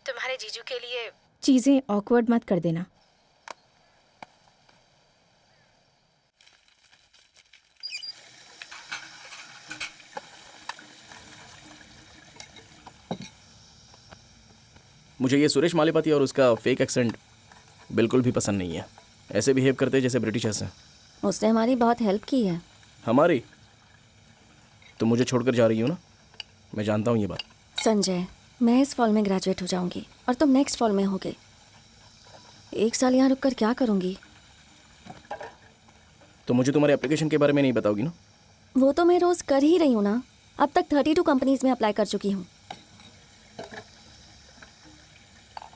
तुम्हारे जीजू के लिए चीजें ऑकवर्ड मत कर देना। मुझे ये सुरेश मालिपति और उसका फेक एक्सेंट बिल्कुल भी पसंद नहीं है। ऐसे बिहेव करते जैसे ब्रिटिशर्स हैं। उसने हमारी बहुत हेल्प की है। हमारी? तुम मुझे छोड़कर जा रही हो ना, मैं जानता हूँ ये बात। संजय, मैं इस फॉल में ग्रेजुएट हो जाऊंगी और तुम नेक्स्ट फॉल में होगे। 1 साल यहाँ रुककर क्या करूंगी? तो मुझे तुम्हारे एप्लीकेशन के बारे में नहीं बताओगी ना? वो तो मैं रोज कर ही रही हूँ ना। अब तक 32 कंपनीज में अप्लाई कर चुकी हूँ।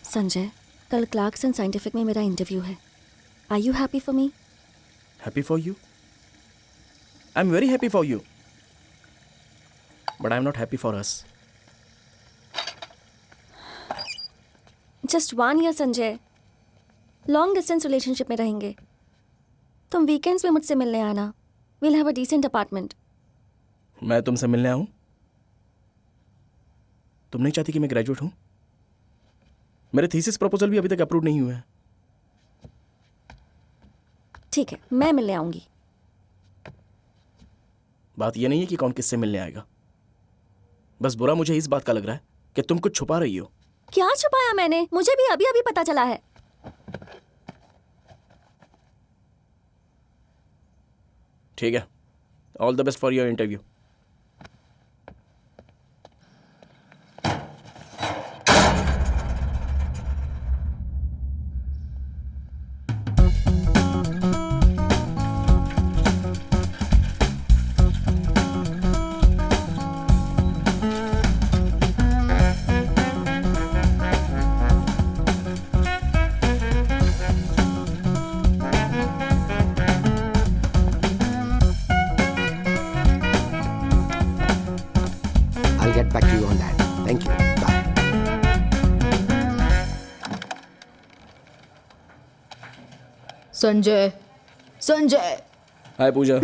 संजय, कल क्लार्कसन साइंटिफिक में मेरा इंटरव्यू है। Are you happy for me? Happy for you? I am very happy for you, but I am not happy for us. Just 1 year Sanjay, long distance relationship में रहेंगे। तुम वीकेंड्स में मुझसे मिलने आना। Will have a decent apartment. मैं तुमसे मिलने आऊँ? तुम नहीं चाहती कि मैं ग्रेजुएट हूँ? मेरे थीसिस प्रपोजल भी अभी तक अप्रूव नहीं हुए हैं। ठीक है, मैं मिलने आऊंगी। बात यह नहीं है कि कौन किससे मिलने आएगा, बस बुरा मुझे इस बात का लग रहा है कि तुम कुछ छुपा रही हो। क्या छुपाया मैंने? मुझे भी अभी अभी पता चला है। ठीक है, all the best for your interview. I'll get back to you on that. Thank you. Bye. Sanjay, Sanjay. Hi Pooja.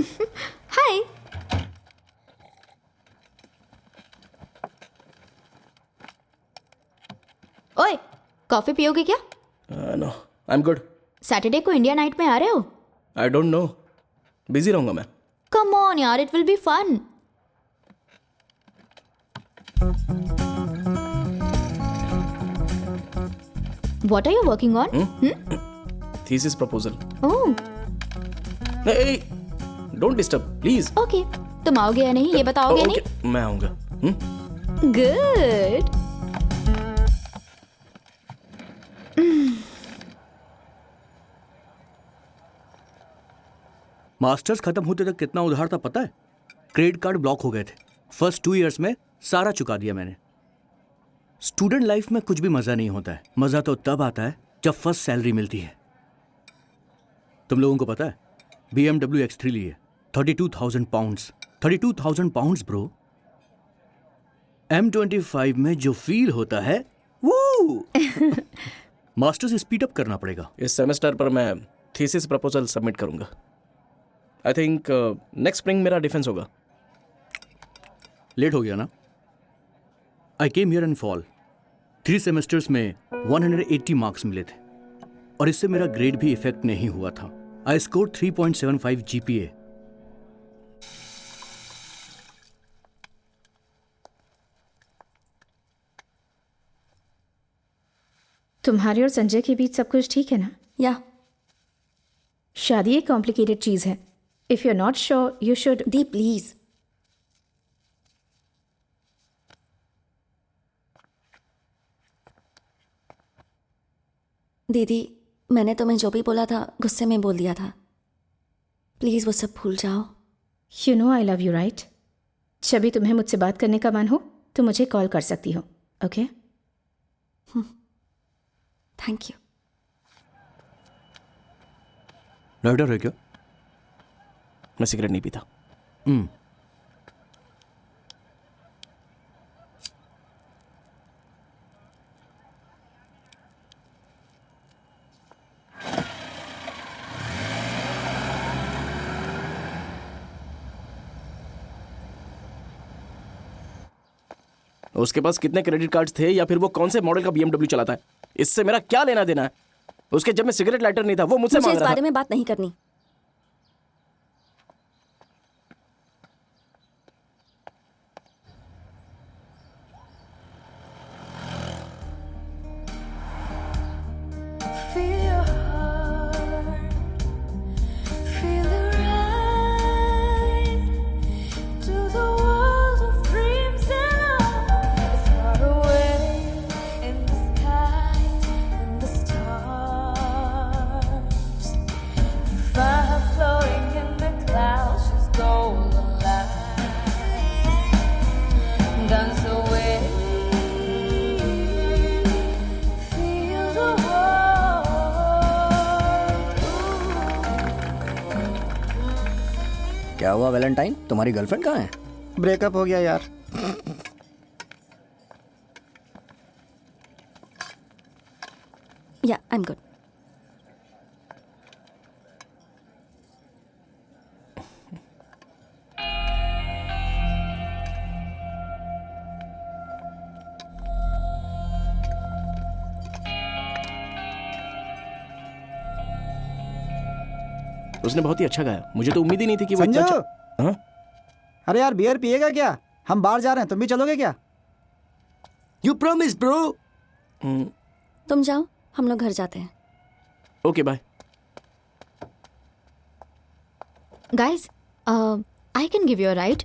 Hi. ओए, कॉफी पियोगे क्या? No, I am good. Saturday को इंडिया नाइट में आ रहे हो? आई डोंट नो, बिजी रहूंगा मैं। कम ऑन यार, it will be fun. What are you working on? Thesis proposal. Oh, नहीं, डोंट डिस्टर्ब प्लीज। okay. तुम आओगे या नहीं ये बताओगे नहीं? मैं आऊंगा। Good. मास्टर्स खत्म होते तक कितना उधार था पता है? क्रेडिट कार्ड ब्लॉक हो गए थे। फर्स्ट 2 इयर्स में सारा चुका दिया मैंने। स्टूडेंट लाइफ में कुछ भी मजा नहीं होता है। मजा तो तब आता है जब फर्स्ट सैलरी मिलती है। तुम लोगों को पता है BMW X3 लिए 32,000 पाउंड्स। 32,000 pounds bro. M25 में जो फील होता है वो मास्टर्स स्पीड अप करना पड़ेगा। इस सेमेस्टर पर मैं थीसिस प्रपोजल सबमिट करूंगा। आई थिंक नेक्स्ट स्प्रिंग मेरा डिफेंस होगा। लेट हो गया ना? I came here in fall. 3 semesters में 180 मार्क्स मिले थे और इससे मेरा ग्रेड भी इफेक्ट नहीं हुआ था। I score 3.75 GPA। तुम्हारे और संजय के बीच सब कुछ ठीक है ना? या शादी एक कॉम्प्लिकेटेड चीज है। If you are not sure you should. दी प्लीज। दीदी, मैंने तुम्हें जो भी बोला था गुस्से में बोल दिया था। प्लीज़ वो सब भूल जाओ। You know I love you right? जब भी तुम्हें मुझसे बात करने का मन हो तो मुझे कॉल कर सकती हो, ओके? Thank you. लाइटर है क्या? मैं सिगरेट नहीं पीता। उसके पास कितने क्रेडिट कार्ड्स थे या फिर वो कौन से मॉडल का BMW चलाता है, इससे मेरा क्या लेना देना है? उसके जब मैं सिगरेट लाइटर नहीं था वो मुझसे मुझे मांग इस रहा बारे था। में बात नहीं करनी। क्या हुआ वैलेंटाइन, तुम्हारी गर्लफ्रेंड कहाँ है? ब्रेकअप हो गया यार। या आई एम गुड। उसने बहुत ही अच्छा गाया, मुझे तो उम्मीद ही नहीं थी कि वो संजू! इतना अच्छा। हाँ? अरे यार, बियर पिएगा क्या? हम बाहर जा रहे हैं, तुम भी चलोगे क्या? You promised, bro. तुम जाओ, हम लोग घर जाते हैं। Okay bye. Guys, I can give you a ride.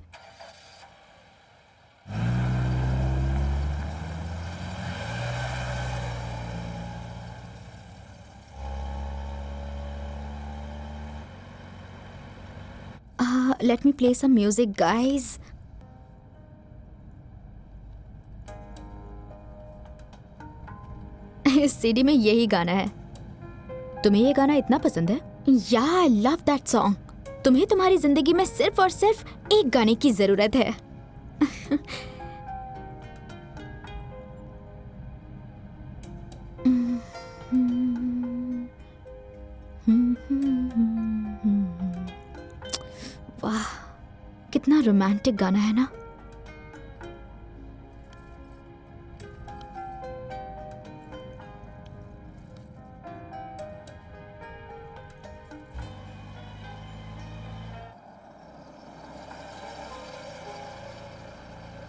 Let me play some music, guys. इस सीडी में यही गाना है। तुम्हें ये गाना इतना पसंद है? या आई लव दैट सॉन्ग। तुम्हें तुम्हारी जिंदगी में सिर्फ और सिर्फ एक गाने की जरूरत है। वाह, कितना रोमांटिक गाना है ना।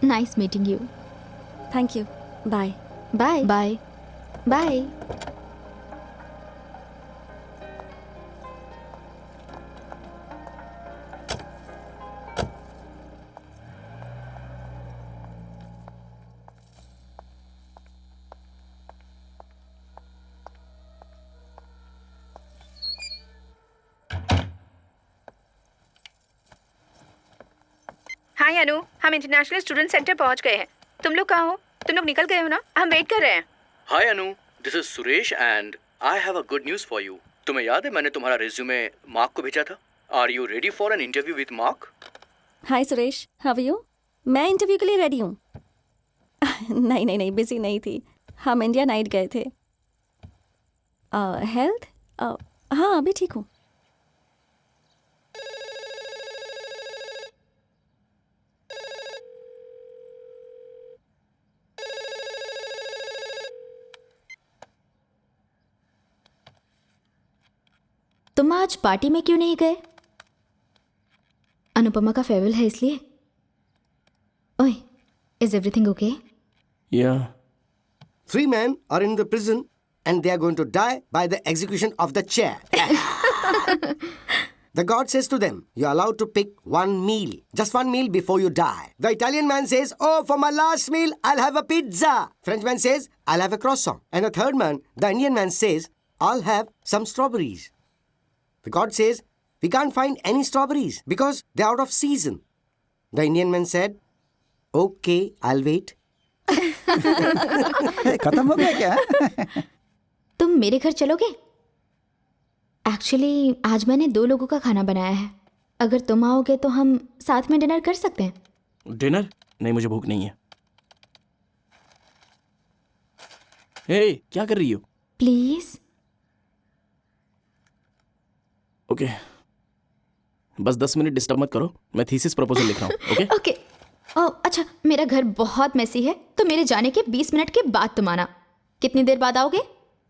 Nice meeting you. Thank you. Bye. Bye. Bye. Bye. Hi Anu, हम इंटरनेशनल स्टूडेंट सेंटर पहुंच गए हैं। तुम लोग कहाँ हो? तुम लोग निकल गए हो ना? हम वेट कर रहे हैं। Hi Anu, this is Suresh and I have a good news for you. तुम्हें याद है मैंने तुम्हारा रिज्यूमे मार्क को भेजा था? Are you ready for an interview with Mark? Hi Suresh, how are you? मैं इंटरव्यू के लिए रेडी हूँ। नहीं, बिजी नहीं थी। हम इंडिया नाइट गए थे। हेल्थ? हाँ, अभी ठीक हूँ। तुम आज पार्टी में क्यों नहीं गए? अनुपमा का फेयरवेल है इसलिए? ओए, इज एवरीथिंग ओके? या 3 men are in the prison and they are going to die by the execution of the chair. The god says to them, you're allowed to pick one meal, just one meal before you die. The Italian man says, oh, for my last meal, I'll have a pizza. French man says, I'll have a croissant. And the third man, the Indian man says, I'll have some strawberries. The god says, we can't find any strawberries because they're out of season. The Indian man said, okay, I'll wait. खत्म हो गया क्या? तुम मेरे घर चलोगे? Actually आज मैंने 2 लोगों का खाना बनाया है. अगर तुम आओगे तो हम साथ में डिनर कर सकते हैं. डिनर? नहीं, मुझे भूख नहीं है. हे, क्या कर रही हो? प्लीज. ओके, बस 10 मिनट डिस्टर्ब मत करो. मैं थीसिस प्रपोजल लिख रहा हूँ. Okay okay. ओह अच्छा, मेरा घर बहुत मेसी है तो मेरे जाने के 20 मिनट के बाद तुम आना. कितनी देर बाद आओगे?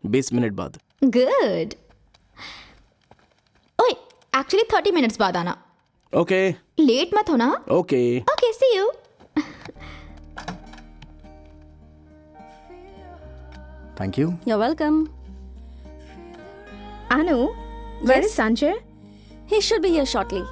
20 मिनट बाद. गुड. ओए, एक्चुअली 30 मिनट्स बाद आना. ओके. लेट मत होना. Okay. Okay, see you. Thank you. You're welcome. Anu, where is Sanjay? He should be here shortly.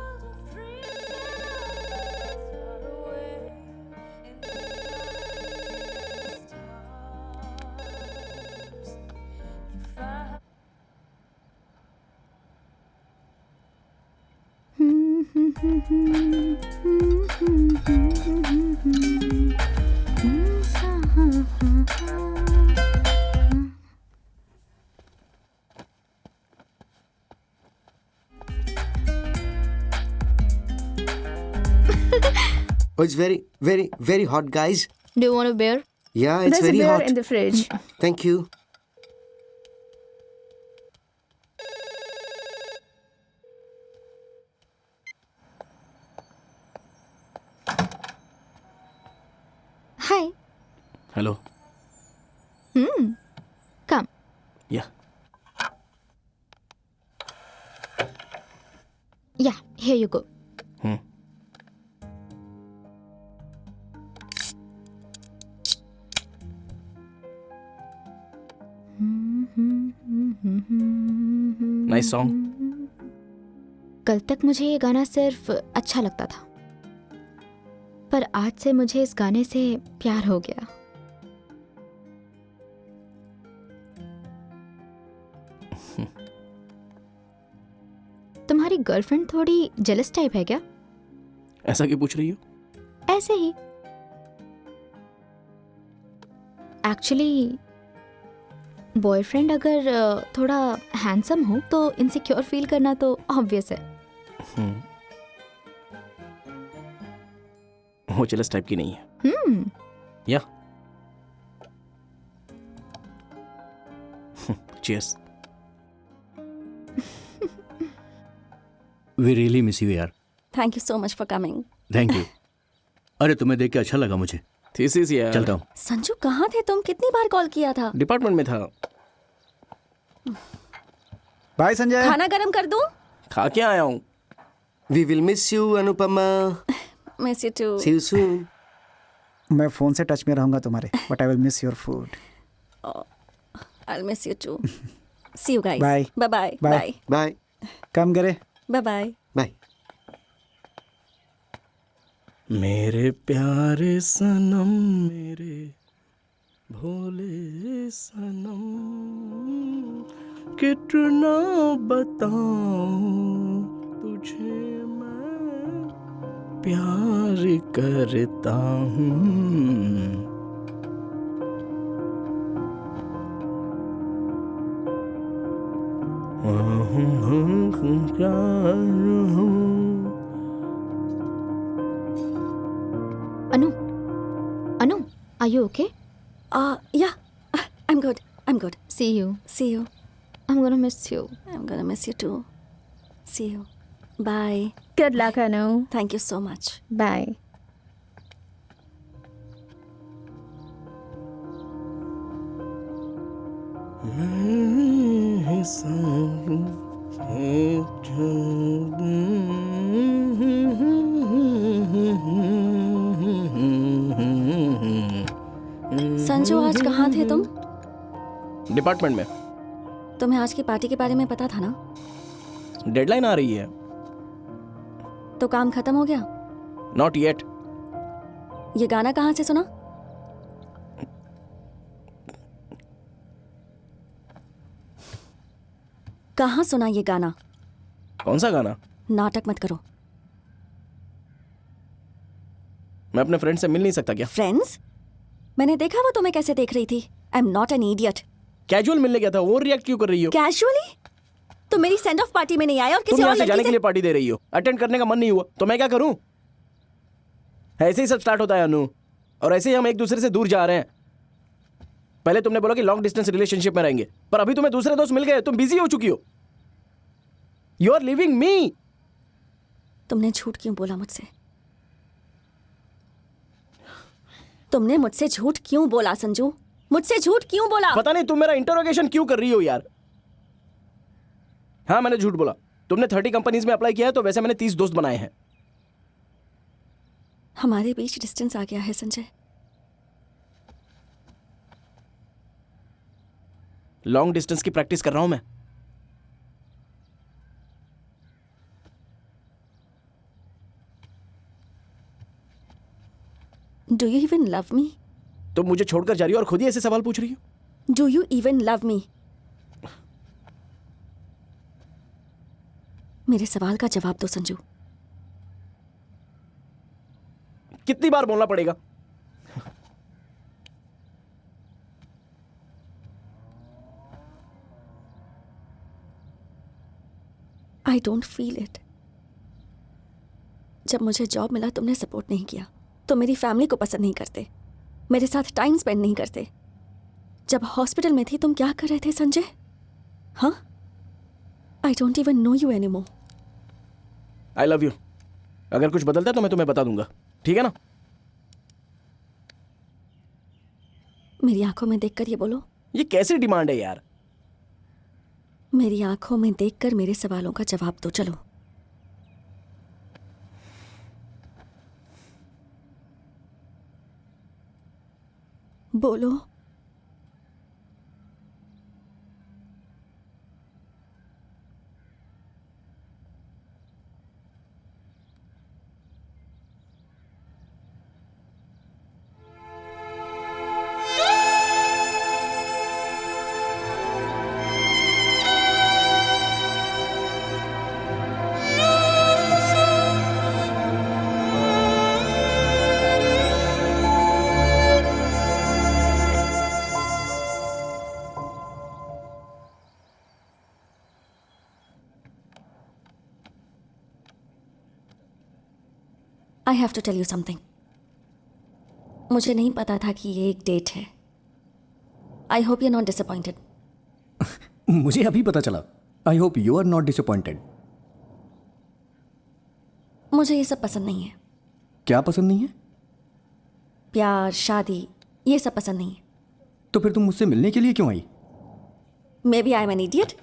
Oh, it's very, very, very hot, guys. Do you want a beer? Yeah, it's There's a very beer hot. in the fridge. Thank you. Hi. Hello. Come. या. Yeah, here you go. Nice song. कल तक मुझे ये गाना सिर्फ अच्छा लगता था, पर आज से मुझे इस गाने से प्यार हो गया. तुम्हारी गर्लफ्रेंड थोड़ी जेलस टाइप है क्या? ऐसा क्यों पूछ रही हो? ऐसे ही. एक्चुअली बॉयफ्रेंड अगर थोड़ा हैंडसम हो तो इनसिक्योर फील करना तो ऑब्वियस है. वो जेलस टाइप की नहीं है. Yeah. Cheers. We really miss you यार. Thank you so much for coming. Thank you. अरे तुम्हें देख के अच्छा लगा मुझे. थीसिस यार. चलता हूँ. संजू कहाँ थे तुम? कितनी बार कॉल किया था? डिपार्टमेंट में था. बाय संजय. खाना गरम कर दूं? खा के आया हूँ. We will miss you, Anupama. Miss you too. See you soon. मैं फोन से टच में रहूंगा तुम्हारे, but I will miss your food. I'll miss you too. See you guys. Bye. Bye-bye. Bye. Bye. Bye. कम करे. Bye-bye. Bye. मेरे प्यारे सनम, मेरे भोले सनम, कितना बताऊं तुझे मैं प्यार करता हूँ. Anu, are you okay? Yeah. I'm good. I'm good. See you. See you. I'm gonna miss you. I'm gonna miss you too. See you. Bye. Good luck, Anu. Thank you so much. Bye. Sanju आज कहाँ थे तुम? Department में. तुम्हें आज की party के बारे में पता था ना? डेडलाइन आ रही है. तो काम खत्म हो गया? Not yet. ये गाना कहाँ से सुना? कहाँ सुना ये गाना? कौन सा गाना? नाटक मत करो। मैं अपने फ्रेंड से मिल नहीं सकता क्या? फ्रेंड्स? मैंने देखा वो तुम्हें कैसे देख रही थी। आई am not an idiot. Casual मिलने गया था, वो रिएक्ट क्यों कर रही हो? कैजुअली? तुम मेरी सेंड ऑफ पार्टी में नहीं आए और तुम किसी यहाँ और से जाने लड़की के लिए पार्टी दे रही हो, अटेंड करने का मन नहीं हुआ तो मैं क्या करूं? ऐसे ही सब स्टार्ट होता है अनु, और ऐसे ही हम एक दूसरे से दूर जा रहे हैं। पहले तुमने बोला कि लॉन्ग डिस्टेंस रिलेशनशिप में रहेंगे, पर अभी तुम्हें दूसरे दोस्त मिल गए, तुम बिजी हो चुकी हो। यू आर लिविंग मी। तुमने झूठ क्यों बोला मुझसे? तुमने मुझसे झूठ क्यों बोला संजू? मुझसे झूठ क्यों बोला? पता नहीं तुम मेरा इंटरोगेशन क्यों कर रही हो यार। हाँ, मैंने झूठ बोला। तुमने 30 कंपनीज में अप्लाई किया है, तो वैसे मैंने 30 दोस्त बनाए हैं। हमारे बीच डिस्टेंस आ गया है संजय। लॉन्ग डिस्टेंस की प्रैक्टिस कर रहा हूं मैं। Do you even love me? तुम मुझे छोड़कर जा रही हो और खुद ही ऐसे सवाल पूछ रही हो। Do you even love me? मेरे सवाल का जवाब दो संजू। कितनी बार बोलना पड़ेगा? I don't feel it. जब मुझे जॉब मिला तुमने सपोर्ट नहीं किया। तुम मेरी फैमिली को पसंद नहीं करते, मेरे साथ टाइम स्पेंड नहीं करते। जब हॉस्पिटल में थी तुम क्या कर रहे थे संजय? हाँ? I don't even know you anymore. I love you. अगर कुछ बदलता है तो मैं तुम्हें बता दूंगा, ठीक है ना? मेरी आंखों में देखकर ये बोलो। ये कैसी डिमांड है यार? मेरी आंखों में देखकर मेरे सवालों का जवाब दो। चलो। बोलो। I have to tell you something. मुझे नहीं पता था कि ये एक डेट है। I hope you are not disappointed. मुझे अभी पता चला। I hope you are not disappointed. मुझे ये सब पसंद नहीं है। क्या पसंद नहीं है? प्यार, शादी, ये सब पसंद नहीं है। तो फिर तुम मुझसे मिलने के लिए क्यों आई? Maybe I am an idiot.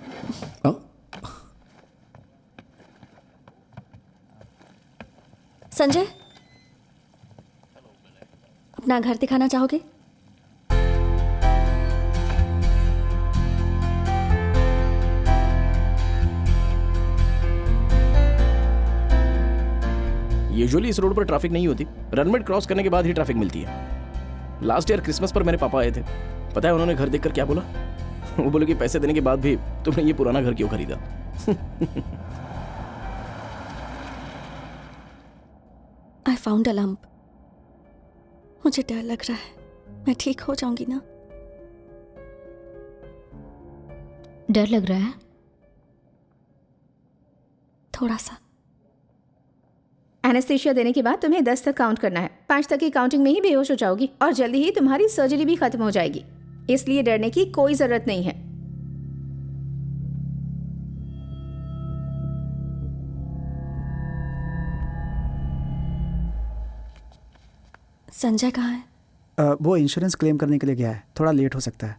Sanjay, अपना घर दिखाना चाहोगे? यूजुअली इस रोड पर ट्रैफिक नहीं होती। रनवेट क्रॉस करने के बाद ही ट्रैफिक मिलती है। लास्ट ईयर क्रिसमस पर मेरे पापा आए थे। पता है उन्होंने घर देखकर क्या बोला? वो बोले कि पैसे देने के बाद भी तुमने ये पुराना घर क्यों खरीदा? आई फाउंड अ लंप। मुझे डर लग रहा है। मैं ठीक हो जाऊंगी ना? डर लग रहा है? थोड़ा सा। एनेस्थीसिया देने के बाद तुम्हें 10 तक काउंट करना है। 5 तक की काउंटिंग में ही बेहोश हो जाओगी और जल्दी ही तुम्हारी सर्जरी भी खत्म हो जाएगी। इसलिए डरने की कोई जरूरत नहीं है। संजय कहाँ है? वो इंश्योरेंस क्लेम करने के लिए गया है। थोड़ा लेट हो सकता है।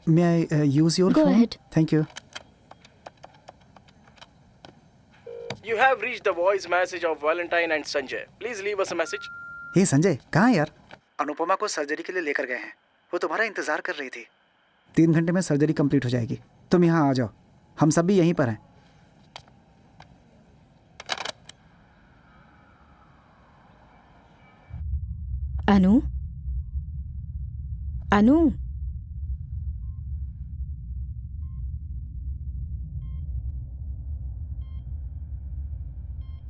May I use your Go phone? ahead. Thank you. You have reached the voice message of Valentine and Sanjay. Please leave us a message. हे संजय, कहाँ है यार? अनुपमा को सर्जरी के लिए लेकर गए हैं। वो तुम्हारा इंतजार कर रही थी। 3 घंटे में सर्जरी कंप्लीट हो जाएगी। तुम यहाँ आ जाओ, हम सब भी यहीं पर हैं। अनु, अनु,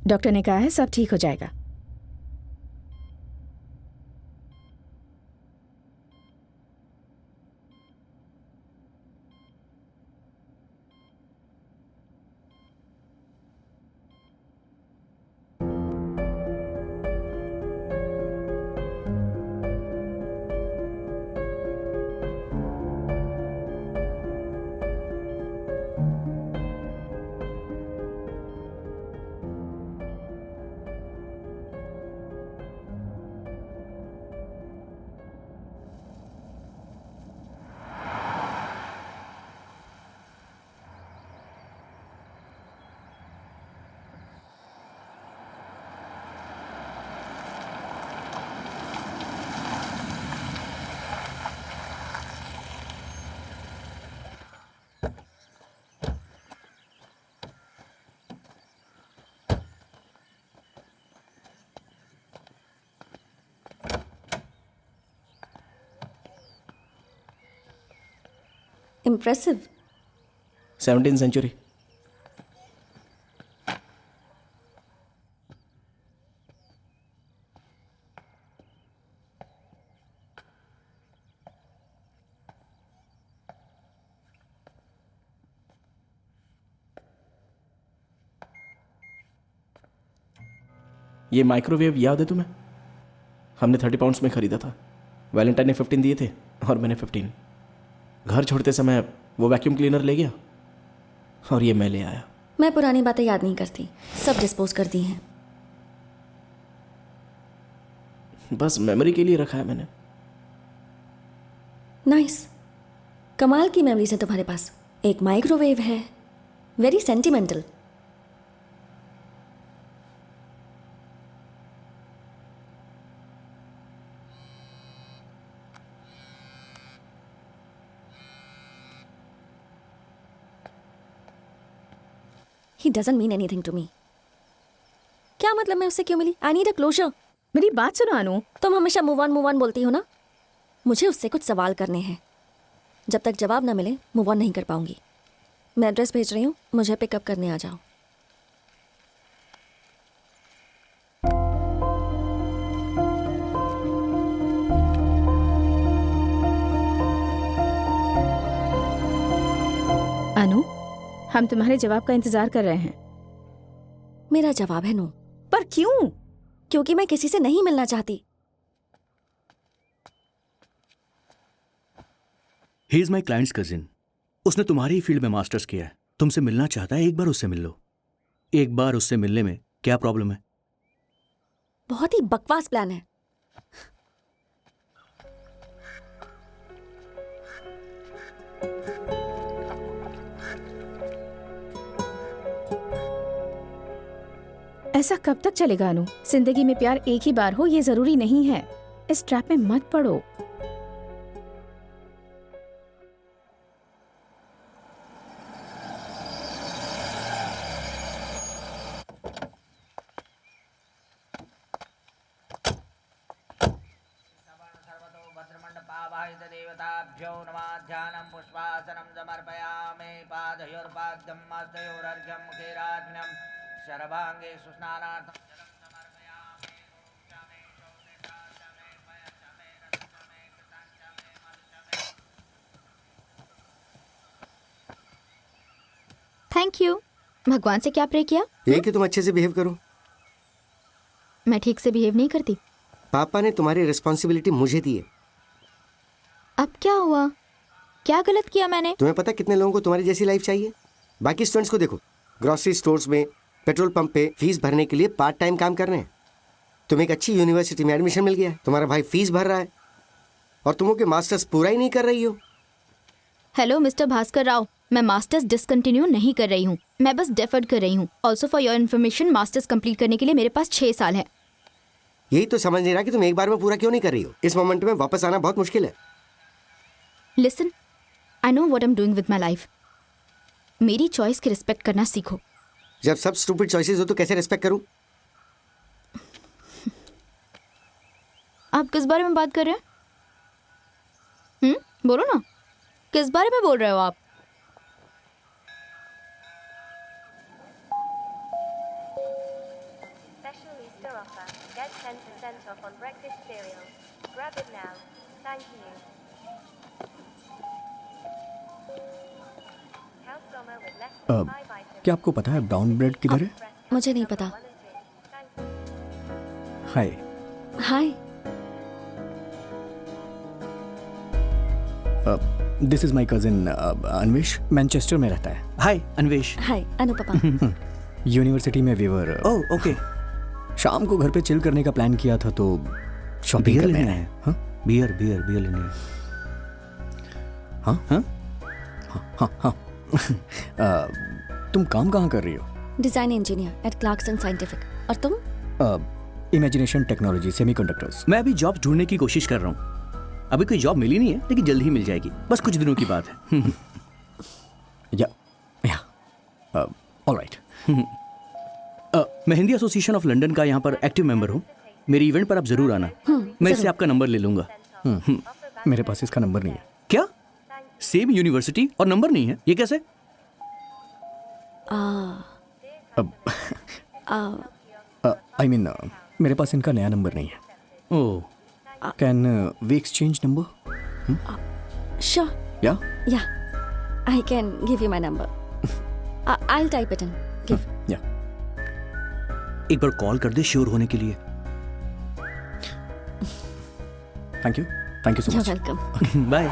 डॉक्टर ने कहा है सब ठीक हो जाएगा। Impressive. 17th century. ये माइक्रोवेव याद है तुम्हें? हमने 30 पाउंड्स में खरीदा था। वैलेंटाइन ने 15 दिए थे और मैंने 15। घर छोड़ते समय वो वैक्यूम क्लीनर ले गया और ये मैं ले आया। मैं पुरानी बातें याद नहीं करती, सब डिस्पोज कर दी हैं। बस मेमोरी के लिए रखा है मैंने। नाइस, कमाल की मेमोरीज है तुम्हारे पास। एक माइक्रोवेव है, very sentimental. He doesn't mean anything to me. क्या मतलब मैं उससे क्यों मिली? I need a closure. मेरी बात सुनो अनु। तुम हमेशा मूव ऑन बोलती हो ना। मुझे उससे कुछ सवाल करने हैं। जब तक जवाब ना मिले मूव ऑन नहीं कर पाऊंगी। मैं एड्रेस भेज रही हूँ, मुझे पिकअप करने आ जाओ। अनु, हम तुम्हारे जवाब का इंतजार कर रहे हैं। मेरा जवाब है नो। पर क्यों? क्योंकि मैं किसी से नहीं मिलना चाहती। He is my clients cousin. उसने तुम्हारी ही फील्ड में मास्टर्स किया है, तुमसे मिलना चाहता है। एक बार उससे मिल लो। एक बार उससे मिलने में क्या प्रॉब्लम है? बहुत ही बकवास प्लान है। ऐसा कब तक चलेगा अनु? जिंदगी में प्यार एक ही बार हो ये जरूरी नहीं है। इस ट्रैप में मत पड़ो। देवताभ्यो नमः। ध्यानं पुष्पासनं समर्पयामि। पादयोर्पाद्यमस्तयोरर्घ्यं मुखेराग्न्यं शरभांगे सुस्नानार्थं जलं समर्पयामि। Thank you. भगवान से क्या प्रे किया? ये कि तुम अच्छे से बिहेव करो। मैं ठीक से बिहेव नहीं करती। पापा ने तुम्हारी रिस्पॉन्सिबिलिटी मुझे दी है। अब क्या हुआ? क्या गलत किया मैंने? तुम्हें पता कितने लोगों को तुम्हारी जैसी लाइफ चाहिए? बाकी स्टूडेंट्स को देखो, ग्रोसरी स्टोर्स में, पेट्रोल पंप पे फीस भरने के लिए पार्ट टाइम काम कर रहे हैं। तुम्हें एक अच्छी यूनिवर्सिटी में एडमिशन मिल गया है, तुम्हारा भाई फीस भर रहा है और तुम के मास्टर्स पूरा ही नहीं कर रही हो। हेलो मिस्टर भास्कर राव, मैं मास्टर्स डिसकंटिन्यू नहीं कर रही हूँ, मैं बस डेफर्ड कर रही हूँ। Also for your information, masters complete करने के लिए मेरे पास 6 साल है। यही तो समझ नहीं रहा कि तुम एक बार में पूरा क्यों नहीं कर रही हो। इस मोमेंट में वापस आना बहुत मुश्किल है। Listen, I know what I am doing with my life. मेरी चॉइस की रिस्पेक्ट करना सीखो। जब सब स्टूपिड चॉइसेस हो तो कैसे रिस्पेक्ट करूं? आप किस बारे में बात कर रहे हैं? बोलो ना, किस बारे में बोल रहे हो आप? Special Easter offer. Get 10% off on breakfast cereal. Grab it now. Thank you. House summer with less than 5 items. क्या आपको पता है ब्राउन ब्रेड किधर है? मुझे नहीं पता। Hi. Hi. This is my cousin Anvesh, Manchester में रहता है। Hi Anvesh. Hi Anupama. University में वीवर। Oh okay. शाम को घर पे चिल करने का प्लान किया था तो शॉपिंग बियर करने लेना आए। है। हाँ बियर बियर बियर लेनी है। हाँ हाँ हाँ हाँ। तुम काम कहाँ कर रही हो? Design engineer at Clarkson Scientific. और तुम? Imagination technology, semiconductors. मैं अभी जॉब ढूंढने की कोशिश कर रहा हूँ। अभी कोई जॉब मिली नहीं है, लेकिन जल्द ही मिल जाएगी, बस कुछ दिनों की बात है। या ऑलराइट। मैं हिंदी एसोसिएशन ऑफ लंदन का यहाँ पर एक्टिव मेंबर हूँ। मेरी इवेंट पर आप जरूर आना। मैं इससे आपका नंबर ले लूंगा। मेरे पास इसका नंबर नहीं है। क्या? सेम यूनिवर्सिटी और नंबर नहीं है, ये कैसे? आई मीन मेरे पास इनका नया नंबर नहीं है। Oh, can we exchange number? Sure. या Yeah. I can give you my number. I'll type it in. Give. या एक बार कॉल कर दे श्योर होने के लिए। Thank you so You're much. welcome. बाय।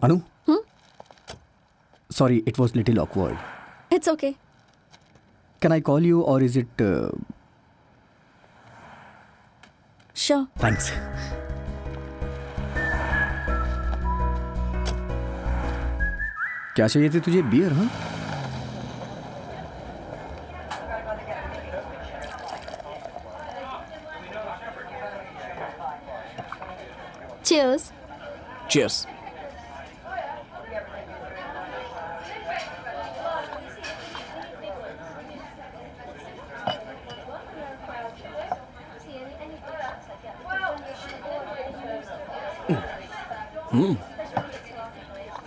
अनु, sorry it was little awkward. It's okay. Can I call you or is it? Sure. Thanks. क्या चाहिए थी तुझे? बियर? हाँ Cheers. Cheers.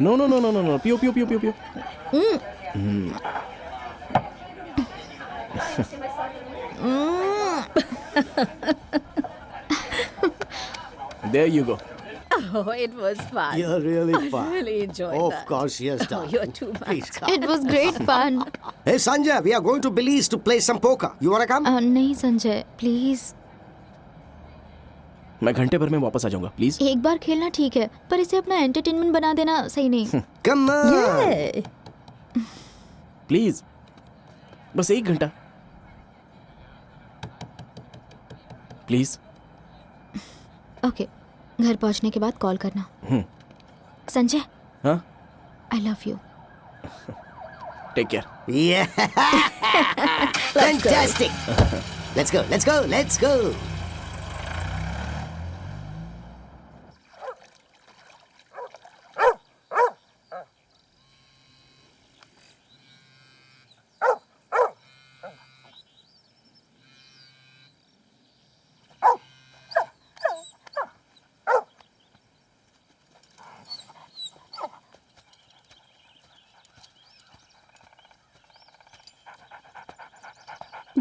No. Piyo. There you go. Oh, it was fun. You're really fun. I really enjoyed Of that. course, yes, Oh, darling. you're too much. Please come. It was great fun. Hey, Sanjay, we are going to Belize to play some poker. You wanna come? नहीं Sanjay, please. मैं घंटे भर में वापस आ जाऊंगा, please. एक बार खेलना ठीक है, पर इसे अपना एंटरटेनमेंट बना देना सही नहीं। Come on. Yeah. प्लीज, बस 1 घंटा प्लीज। ओके, घर पहुंचने के बाद कॉल करना। संजय, हाँ, I love you. Take care. Yeah. Fantastic. Let's go.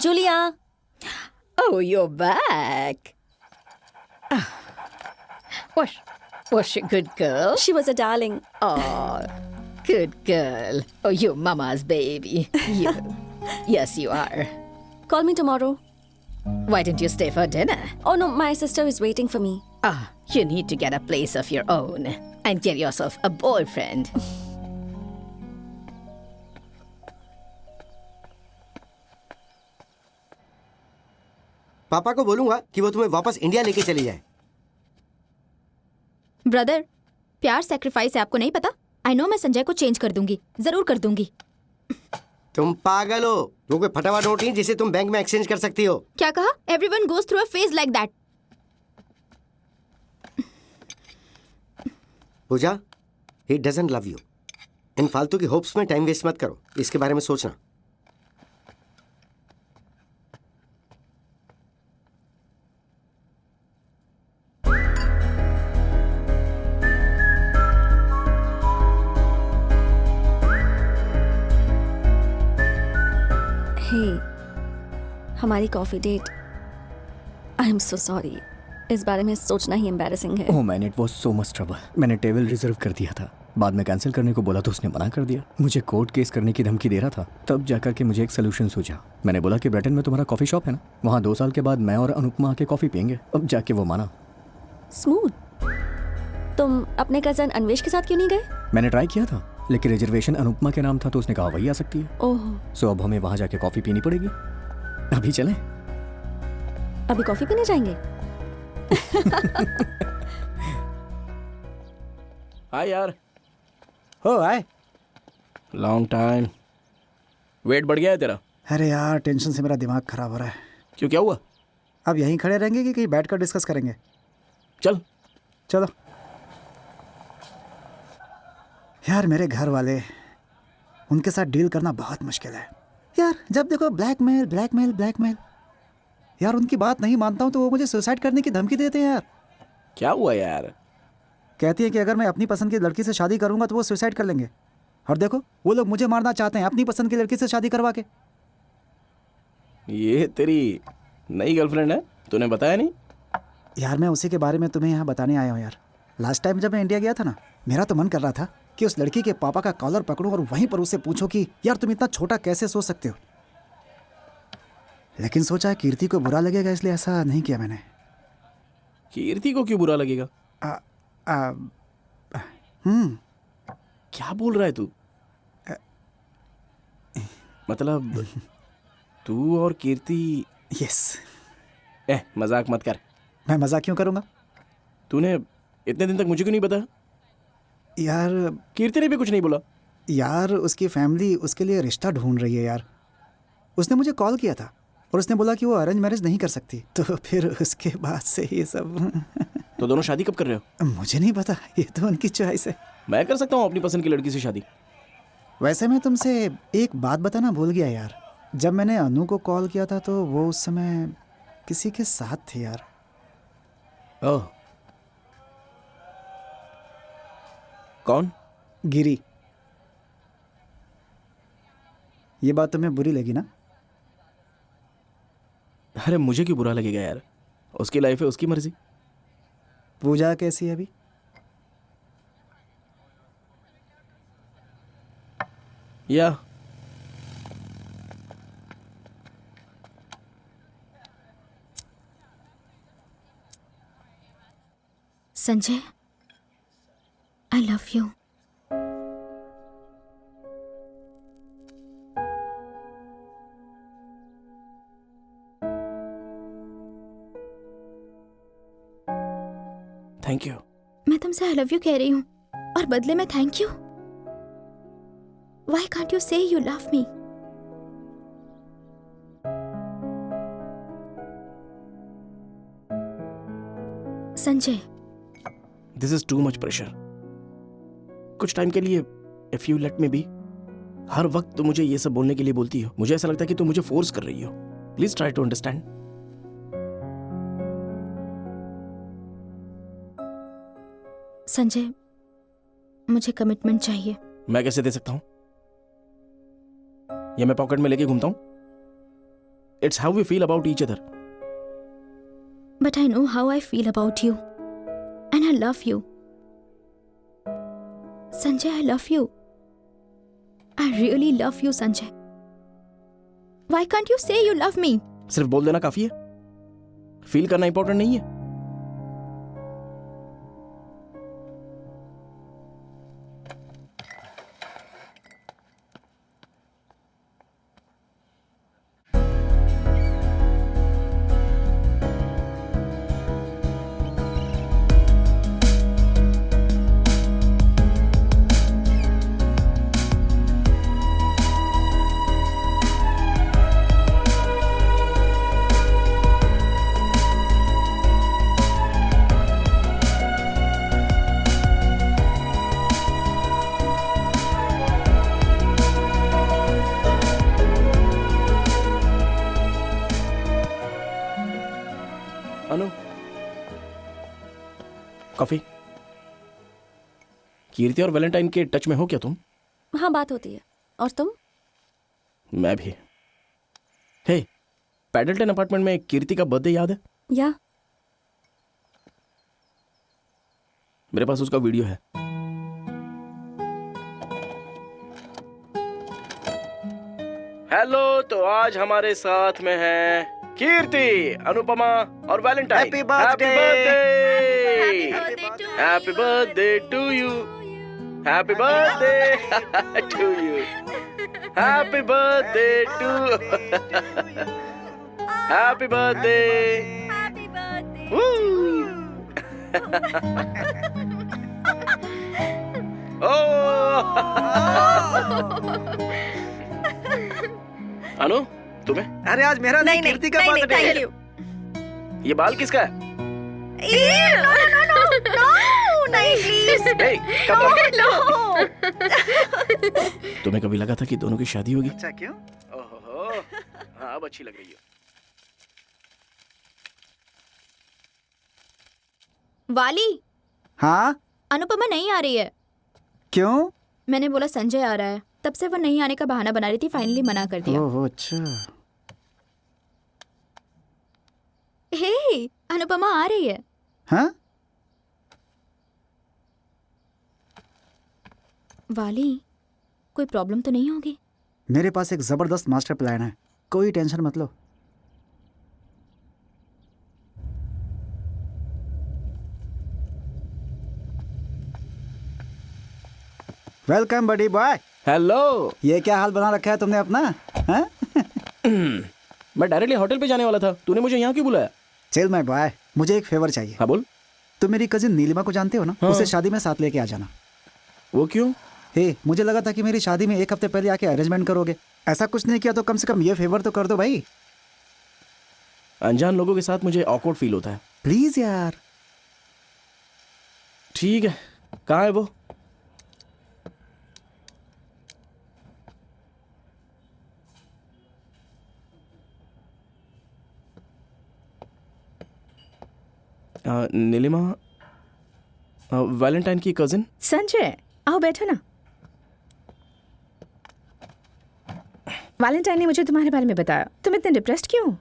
Julia. Oh, you're back. Was she a good girl? She was a darling. Oh, good girl. Oh, you're mama's baby. You. Yes, you are. Call me tomorrow. Why didn't you stay for dinner? Oh no, my sister is waiting for me. Ah, you need to get a place of your own and get yourself a boyfriend. पापा को बोलूंगा कि वो तुम्हें वापस India लेके चली जाए। ब्रदर, प्यार सेक्रीफाइस है, आपको नहीं पता? आई नो, मैं संजय को चेंज कर दूंगी, जरूर कर दूंगी। तुम पागल हो। वो कोई फटा हुआ नोट नहीं जिसे तुम बैंक में एक्सचेंज कर सकती हो। क्या कहा? Everyone goes through a phase like that. Pooja, he doesn't love you. इन फालतू की होप्स में टाइम वेस्ट मत करो, इसके बारे में सोचना। हे, हमारी coffee date, I am so sorry, इस बारे में सोचना ही एम्बैरेसिंग है। Oh man, it was so much trouble. मैंने टेबल रिजर्व कर दिया था, बाद में कैंसिल करने को बोला तो उसने मना कर दिया। मुझे कोर्ट केस करने की धमकी दे रहा था। तब जाकर के मुझे एक सोल्यूशन सूझा। मैंने बोला कि ब्रिटेन में तुम्हारा कॉफ़ी शॉप है ना, वहाँ 2 साल के बाद मैं और अनुपमा आके कॉफ़ी पियेंगे। अब जाके वो माना। स्मूथ। तुम अपने कजन अन्वेश के साथ क्यों नहीं गए? मैंने ट्राई किया था, लेकिन रिजर्वेशन अनुपमा के नाम था तो उसने कहा वही आ सकती है। ओह, सो अब हमें वहाँ जाके कॉफ़ी पीनी पड़ेगी। अभी चलें? अभी कॉफी पीने जाएंगे? हाय यार, हो आए। Long time. वेट बढ़ गया है तेरा? अरे यार, टेंशन से मेरा दिमाग खराब हो रहा है। क्यों, क्या हुआ? अब यहीं खड़े रहेंगे कि कहीं बैठकर डिस्कस करेंगे? चल। चलो। यार मेरे घर वाले, उनके साथ डील करना बहुत मुश्किल है यार। जब देखो ब्लैकमेल ब्लैकमेल ब्लैकमेल। यार उनकी बात नहीं मानता हूँ तो वो मुझे सुसाइड करने की धमकी देते हैं यार। क्या हुआ यार? कहती है कि अगर मैं अपनी पसंद की लड़की से शादी करूंगा तो वो सुसाइड कर लेंगे। और देखो वो लोग मुझे मारना चाहते हैं अपनी पसंद की लड़की से शादी करवा के। ये तेरी नई गर्लफ्रेंड है? तूने बताया नहीं? यार मैं उसी के बारे में तुम्हें यहाँ बताने आया हूँ यार। लास्ट टाइम जब मैं इंडिया गया था ना, मेरा तो मन कर रहा था कि उस लड़की के पापा का कॉलर पकड़ूं और वहीं पर उससे पूछूं कि यार तुम इतना छोटा कैसे सोच सकते हो। लेकिन सोचा कीर्ति को बुरा लगेगा, इसलिए ऐसा नहीं किया मैंने। कीर्ति को क्यों बुरा लगेगा? क्या बोल रहा है तू? मतलब तू और कीर्ति? यस। मजाक मत कर। मैं मजाक क्यों करूँगा? तूने इतने दिन तक मुझे क्यों नहीं बताया? यार कीर्ति ने भी कुछ नहीं बोला? यार उसकी फैमिली उसके लिए रिश्ता ढूंढ रही है यार। उसने मुझे कॉल किया था और उसने बोला कि वो अरेंज मैरिज नहीं कर सकती, तो फिर उसके बाद से ये सब। तो दोनों शादी कब कर रहे हो? मुझे नहीं पता, ये तो उनकी चॉइस है। मैं कर सकता हूँ अपनी पसंद की लड़की से शादी। वैसे मैं तुमसे एक बात बताना भूल गया यार। जब मैंने अनु को कॉल किया था तो वो उस समय किसी के साथ थी यार। ओह, कौन? गिरी। ये बात तुम्हें बुरी लगी ना? अरे मुझे क्यों बुरा लगेगा यार, उसकी लाइफ है, उसकी मर्जी। पूजा कैसी है अभी? या संजय, आई लव यू। Thank you. मैं तुमसे आई लव यू कह रही हूँ और बदले में thank you. Why can't you say you love me? Sanjay, this is too much pressure. कुछ टाइम के लिए if you let me be. हर वक्त तुम मुझे ये सब बोलने के लिए बोलती हो, मुझे ऐसा लगता है कि तुम मुझे फोर्स कर रही हो। Please try to understand. Sanjay, मुझे कमिटमेंट चाहिए। मैं कैसे दे सकता हूं? ये मैं पॉकेट में लेके घूमता हूं? It's how we feel about each other. But I know how I feel about you. And I love you. Sanjay, I love you. I really love you, Sanjay. Why can't you say you love me? सिर्फ बोल देना काफी है? Feel करना important नहीं है? Coffee. कीर्ति और Valentine के टच में हो क्या तुम? हाँ, बात होती है। और तुम? मैं भी। हे, पैडल्टन अपार्टमेंट में कीर्ति का बर्थडे याद है? या मेरे पास उसका वीडियो है। हेलो, तो आज हमारे साथ में है कीर्ति, अनुपमा और Valentine. Happy birthday! Happy birthday to you. Happy birthday to you. Happy birthday to. Happy birthday. Anu, तुम्हें? अरे आज मेरा नहीं, कीर्ति का बर्थडे है। ये बाल किसका है? Hey, come on. तुम्हें कभी लगा था कि दोनों की शादी होगी? अच्छा, क्यों? ओहो, हाँ, अब अच्छी लग रही है। वाली, हाँ, अनुपमा नहीं आ रही है। क्यों? मैंने बोला संजय आ रहा है, तब से वो नहीं आने का बहाना बना रही थी, फाइनली मना कर दिया। ओह, अच्छा। हे, अनुपमा आ रही है। हाँ? वाली, कोई प्रॉब्लम तो नहीं होगी? मेरे पास एक जबरदस्त मास्टर प्लान है, कोई टेंशन मत लो। वेलकम बडी बॉय। हेलो। ये क्या हाल बना रखा है तुमने अपना? हाँ? मैं डायरेक्टली होटल पे जाने वाला था, तूने मुझे यहाँ क्यों बुलाया? चिल माय बॉय, मुझे एक फेवर चाहिए। हाँ, बोल। तुम मेरी कजिन नीलिमा को जानते हो ना? हाँ। उसे शादी में साथ लेके आ जाना। वो क्यों? हे, मुझे लगा था कि मेरी शादी में एक हफ्ते पहले आके अरेंजमेंट करोगे। ऐसा कुछ नहीं किया तो कम से कम ये फेवर तो कर दो भाई। अनजान लोगों के साथ मुझे ऑकवर्ड फील होता है। प्लीज यार। ठीक है, कहाँ है वो? नीलिमा, वैलेंटाइन की कजिन। संजय, आओ बैठो ना। वैलेंटाइन ने मुझे तुम्हारे बारे में बताया। तुम इतने डिप्रेस्ड क्यों?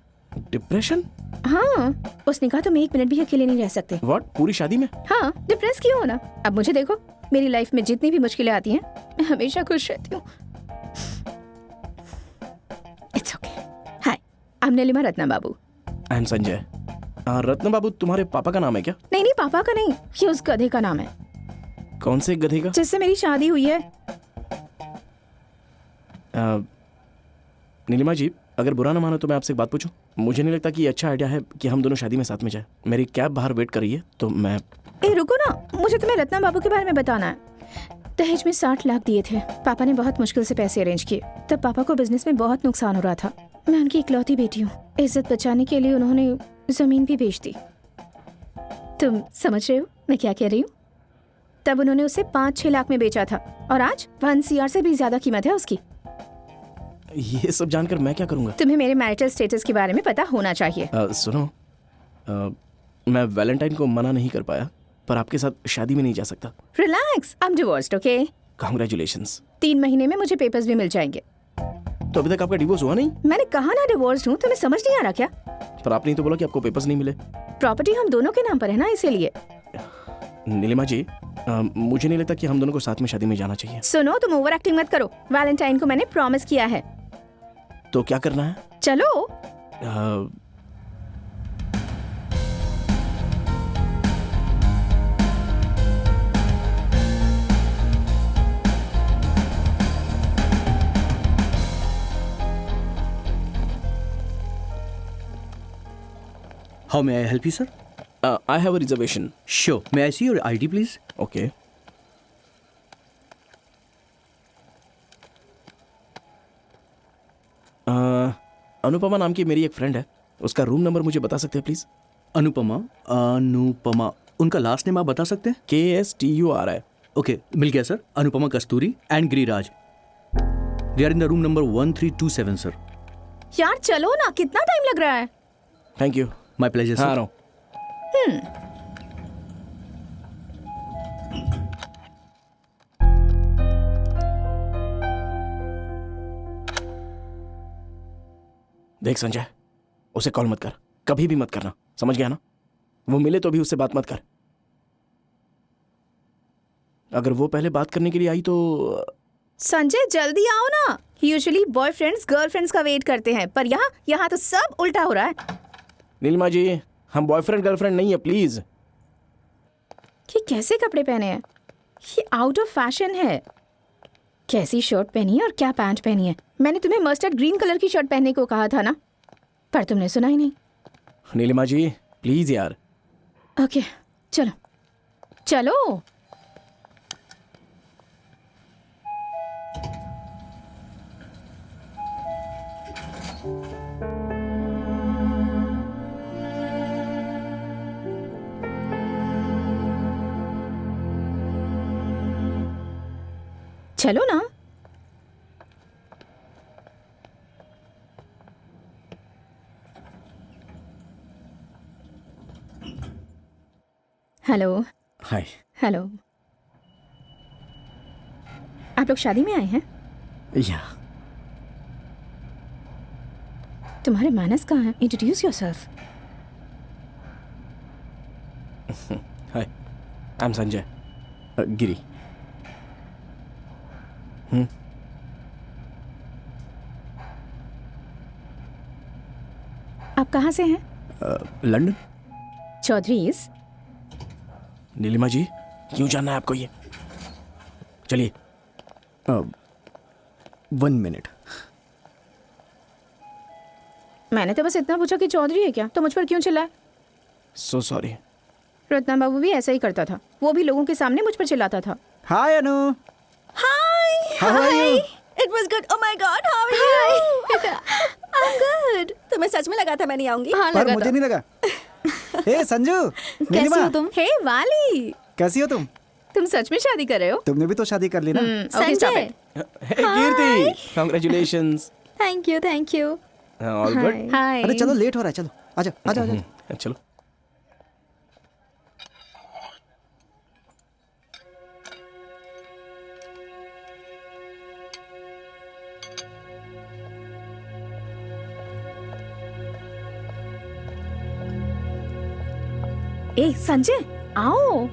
डिप्रेशन? हाँ, उसने कहा तुम एक मिनट भी अकेले नहीं रह सकते। व्हाट? पूरी शादी में? हाँ, डिप्रेस क्यों होना? अब मुझे देखो, मेरी लाइफ में जितनी भी मुश्किलें आती हैं, मैं हमेशा खुश रहती हूँ। It's okay. Hi, I am Neelima Ratna Babu. I am Sanjay. Ratna Babu तुम्हारे पापा का नाम है क्या? नहीं नहीं, पापा का नहीं, ये उस गधे का नाम है। कौन से गधे का? जिससे मेरी शादी हुई है। नीलिमा जी, अगर बुरा ना मानो तो मैं आपसे एक बात पूछूं? मुझे नहीं लगता कि ये अच्छा आइडिया है कि हम दोनों शादी में साथ में जाए। मेरी कैब बाहर वेट कर रही है, तो मैं... ए रुको ना, मुझे तुम्हें रत्ना बाबू के बारे में बताना है। दहेज में 60 लाख दिए थे। पापा ने बहुत मुश्किल से पैसे अरेंज किए। तब पापा को बिजनेस में बहुत नुकसान हो रहा था। मैं उनकी इकलौती बेटी हूँ। इज्जत बचाने के लिए उन्होंने जमीन भी बेच दी। तुम समझ रहे हो मैं क्या कह रही हूँ? तब उन्होंने उसे 5-6 लाख में बेचा था और आज 1 CR से भी ज्यादा कीमत है उसकी। ये सब जानकर मैं क्या करूंगा? तुम्हें मेरे मैरिटल स्टेटस के बारे में पता होना चाहिए। सुनो, मैं वैलेंटाइन को मना नहीं कर पाया, पर आपके साथ शादी में नहीं जा सकता। Relax, I am divorced, okay? Congratulations. 3 महीने में मुझे पेपर्स भी मिल जाएंगे। तो अभी तक आपका डिवोर्स हुआ नहीं? मैंने कहा ना डिवोर्स्ड हूँ, तुम्हें समझ नहीं आ रहा क्या? पर आपने तो बोला कि आपको पेपर्स नहीं मिले। प्रॉपर्टी हम दोनों के नाम पर है ना, इसीलिए। नीलिमा जी, मुझे नहीं लगता कि हम दोनों को साथ में शादी में जाना चाहिए। सुनो, तुम ओवर एक्टिंग मत करो। वैलेंटाइन को मैंने प्रॉमिस किया है। तो क्या करना है? चलो। How may I help you, sir? I have a reservation. Sure. May I see your ID, please? Okay. Anupama नाम की मेरी एक फ्रेंड है, उसका रूम नंबर मुझे बता सकते हैं प्लीज? अनुपमा, उनका लास्ट नेम आप बता सकते हैं? KSTURI। ओके, मिल गया sir. Anupama Kasturi and Giriraj. They are in the room number 1327 sir. यार चलो ना, कितना टाइम लग रहा है? Thank you. My pleasure sir. हाँ, देख संजय, उसे कॉल मत कर, कभी भी मत करना, समझ गया ना? वो मिले तो भी उससे बात मत कर। अगर वो पहले बात करने के लिए आई तो संजय जल्दी आओ ना। यूजुअली बॉयफ्रेंड्स गर्लफ्रेंड्स का वेट करते हैं, पर यहाँ तो सब उल्टा हो रहा है। नीलिमा जी, हम बॉयफ्रेंड गर्लफ्रेंड नहीं है, प्लीज। ये कैसे कपड़े पहने हैं? ये आउट ऑफ फैशन है। कैसी शर्ट पहनी है और क्या पैंट पहनी है? मैंने तुम्हें मस्टर्ड ग्रीन कलर की शर्ट पहनने को कहा था ना, पर तुमने सुना ही नहीं। नीलिमा जी प्लीज यार। ओके चलो चलो। चलो ना। हेलो। हाय। हेलो। आप लोग शादी में आए हैं? या तुम्हारे मैनर्स कहाँ हैं? Introduce yourself. Hi, I am Sanjay. Giri. आप कहाँ से हैं? लंदन। चौधरीज। नीलिमा जी क्यों जानना है आपको ये? चलिए। 1 मिनट। मैंने तो बस इतना पूछा कि चौधरी है क्या, तो मुझ पर क्यों चिल्लाए? So sorry. रत्ना बाबू भी ऐसा ही करता था, वो भी लोगों के सामने मुझ पर चिल्लाता था। Hi Anu. Hi How are you? It was good. Oh my God, how are you? I am good. तुम्हें सच में लगा था मैं नहीं आऊंगी? हाँ पर लगा मुझे था। नहीं लगा। हे संजू। कैसी नीलिमा हो तुम? हे वाली, कैसी हो तुम? तुम सच में शादी कर रहे हो? तुमने भी तो शादी कर ली ना। Okay stop Sanjay. It. Kirti, congratulations. Thank you. All good. Hi. अरे चलो लेट हो रहा है, चलो आजा आजा आजा। चलो। ए संजय आओ।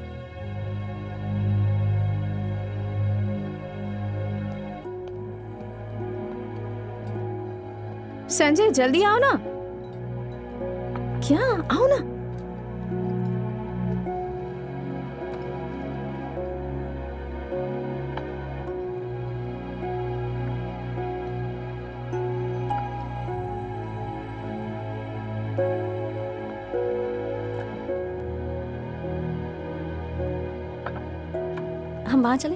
संजय जल्दी आओ ना। क्या? आओ ना। हम वहाँ चले,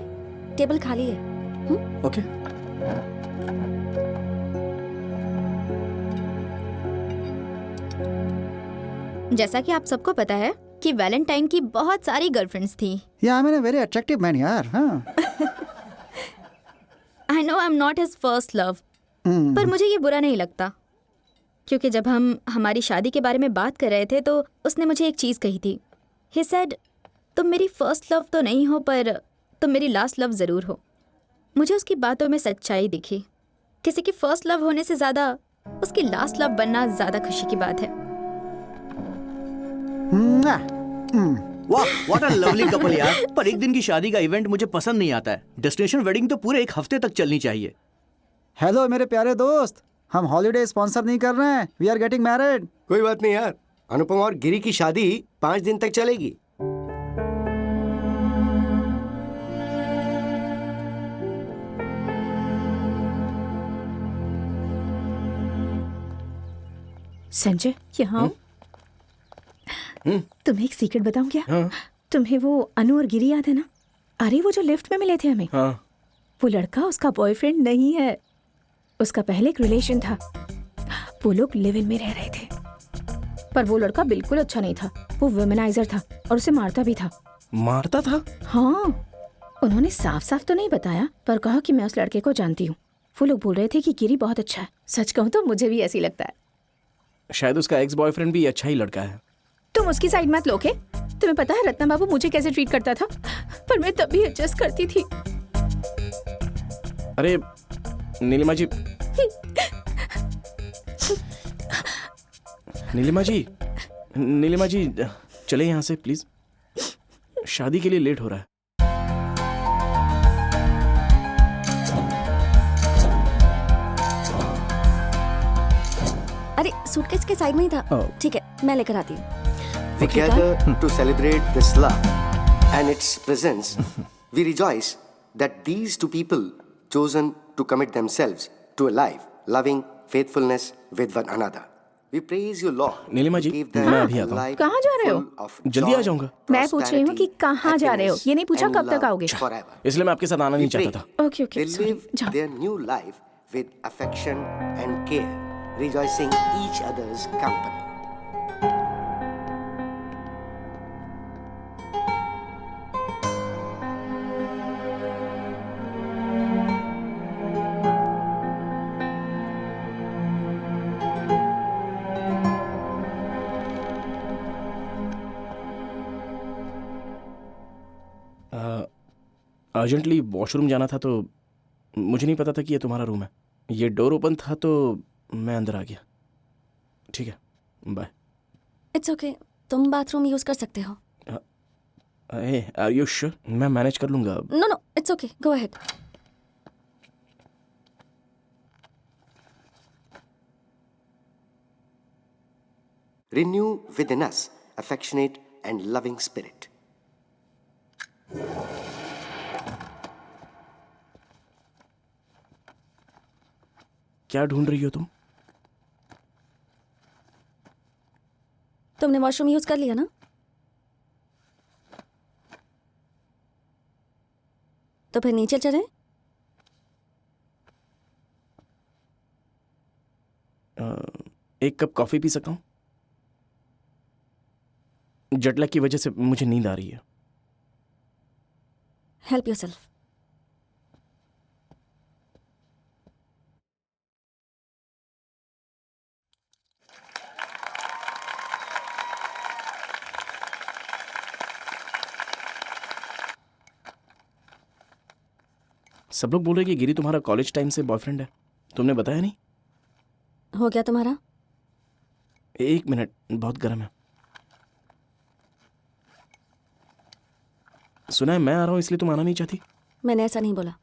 टेबल खाली है। ओके। जैसा कि आप सबको पता है कि वैलेंटाइन की बहुत सारी गर्लफ्रेंड्स थी। या मैंने वेरी अट्रैक्टिव मैन यार। हाँ। I know I am not his first love, पर मुझे ये बुरा नहीं लगता, क्योंकि जब हम हमारी शादी के बारे में बात कर रहे थे तो उसने मुझे एक चीज़ कही थी। ही सेड, तुम मेरी फर्स्ट लव तो नहीं हो, पर तुम मेरी लास्ट लव ज़रूर हो। मुझे उसकी बातों में सच्चाई दिखी। किसी की फर्स्ट लव होने से ज़्यादा उसकी लास्ट लव बनना ज़्यादा खुशी की बात है। वाह, व्हाट अ लवली कपल यार। पर एक दिन की शादी का इवेंट मुझे पसंद नहीं आता है। डेस्टिनेशन वेडिंग तो पूरे 1 हफ्ते तक चलनी चाहिए। हेलो मेरे प्यारे दोस्त, हम हॉलीडे स्पॉन्सर नहीं कर रहे हैं। We are getting married. कोई बात नहीं यार, अनुपम और गिरी की शादी 5 दिन तक चलेगी। संजय यहाँ आओ। तुम्हें एक सीक्रेट बताऊं क्या? हाँ। तुम्हें वो अनु और गिरी याद है ना? अरे वो जो लिफ्ट में मिले थे हमें, हाँ। वो लड़का उसका बॉयफ्रेंड नहीं है, उसका पहले एक रिलेशन था। वो लोग लिव इन में रह रहे थे, पर वो लड़का बिल्कुल अच्छा नहीं था। वो वुमेनाइजर था और उसे मारता भी था। मारता था? हाँ, उन्होंने साफ साफ तो नहीं बताया, पर कहा कि मैं उस लड़के को जानती हूँ। वो लोग बोल रहे थे कि गिरी बहुत अच्छा है। सच कहूँ तो मुझे भी ऐसी लगता है। शायद उसका एक्स बॉयफ्रेंड भी अच्छा ही लड़का है। तुम उसकी साइड मत लो के। तुम्हें पता है रत्ना बाबू मुझे कैसे ट्रीट करता था, पर मैं तभी एडजस्ट करती थी। अरे नीलिमा जी, नीलिमा जी चले यहाँ से प्लीज, शादी के लिए लेट हो रहा है। अरे सूटकेस के साइड में ही था। ठीक है, मैं लेकर आती हूँ। We gather to celebrate this love and its presence. We rejoice that these two people chosen to commit themselves to a life loving faithfulness with one another. We praise you, Lord. Nilima ji, Give them मैं अभी आता a हूँ। life कहाँ जा रहे हो? full of जल्दी आ joy, जाऊंगा। मैं पूछ रही हूँ कि कहाँ जा रहे हो, ये नहीं पूछा and कब तक love आओगे। forever. इसलिए मैं आपके साथ आना नहीं We pray चाहता था। Okay okay, they sorry, live जाओ। their new life with affection and care, rejoicing each other's company. Urgently washroom जाना था तो मुझे नहीं पता था कि ये तुम्हारा रूम है। ये डोर ओपन था तो मैं अंदर आ गया। ठीक है, बाय। इट्स ओके, तुम बाथरूम यूज कर सकते हो। Are you sure? मैं मैनेज कर लूंगा। No no, it's okay, go ahead. Renew within us affectionate and loving spirit. क्या ढूंढ रही हो तुम? तुमने वॉशरूम यूज कर लिया ना? तो फिर नीचे चलें? एक कप कॉफी पी सकता हूँ? जेटलैग की वजह से मुझे नींद आ रही है। Help yourself. सब लोग बोल रहे हैं कि गिरी तुम्हारा कॉलेज टाइम से बॉयफ्रेंड है। तुमने बताया नहीं? हो गया तुम्हारा? एक मिनट, बहुत गर्म है। सुना है मैं आ रहा हूं इसलिए तुम आना नहीं चाहती? मैंने ऐसा नहीं बोला।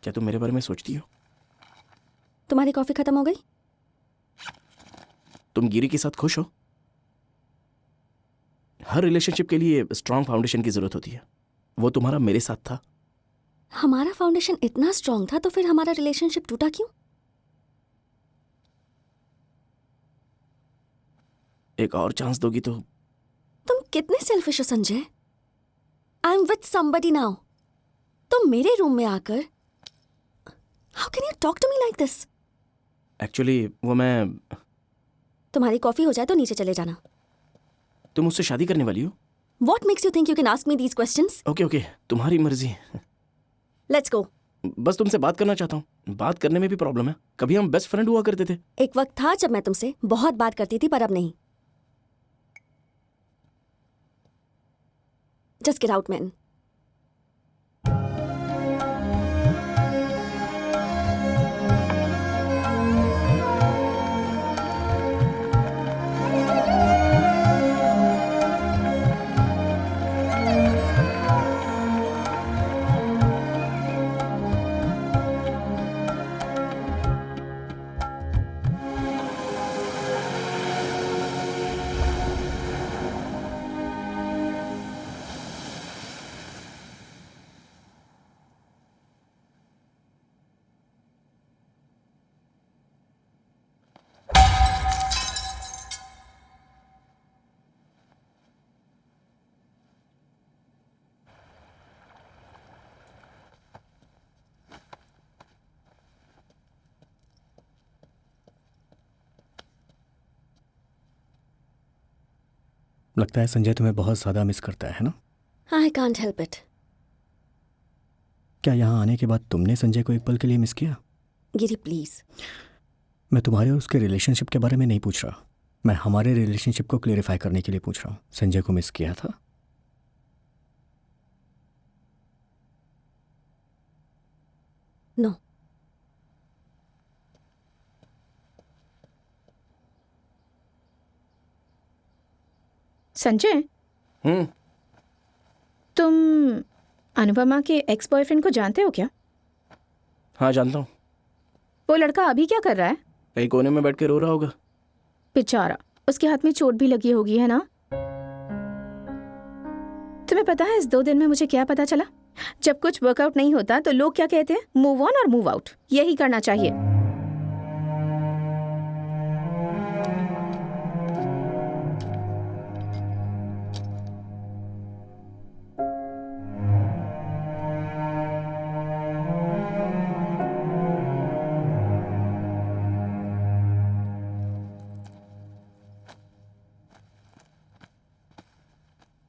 क्या तुम मेरे बारे में सोचती हो? तुम्हारी कॉफी खत्म हो गई? तुम गिरी के साथ खुश हो? हर रिलेशनशिप के लिए स्ट्रांग फाउंडेशन की जरूरत होती है। वो तुम्हारा मेरे साथ था। हमारा फाउंडेशन इतना स्ट्रांग था तो फिर हमारा रिलेशनशिप टूटा क्यों? एक और चांस दोगी तो? तुम कितने सेल्फिश हो Sanjay. I am with somebody now. तुम मेरे रूम में आकर how can you talk to me like this? Actually वो मैं। तुम्हारी कॉफी हो जाए तो नीचे चले जाना। तुम मुझसे शादी करने वाली हो? What makes you think you can ask me these questions? Okay okay, तुम्हारी मर्जी। Let's go. बस तुमसे बात करना चाहता हूँ। बात करने में भी प्रॉब्लम है। कभी हम बेस्ट फ्रेंड हुआ करते थे। एक वक्त था जब मैं तुमसे बहुत बात करती थी पर अब नहीं। Just get out, man. लगता है संजय तुम्हें बहुत ज़्यादा मिस करता है ना? I can't help it. क्या यहाँ आने के बाद तुमने संजय को एक पल के लिए मिस किया? गिरी प्लीज। मैं तुम्हारे और उसके रिलेशनशिप के बारे में नहीं पूछ रहा। मैं हमारे रिलेशनशिप को क्लेरिफाई करने के लिए पूछ रहा हूँ। संजय को मिस किया था? नो। संजय, तुम अनुपमा के एक्स बॉयफ्रेंड को जानते हो क्या? हाँ जानता हूँ। वो लड़का अभी क्या कर रहा है? कहीं कोने में बैठ के रो रहा होगा। बेचारा, उसके हाथ में चोट भी लगी होगी, है ना? तुम्हें पता है इस 2 दिन में मुझे क्या पता चला? जब कुछ वर्कआउट नहीं होता तो लोग क्या कहते हैं? मूव ऑन और मूव आउट। यही करना चाहिए।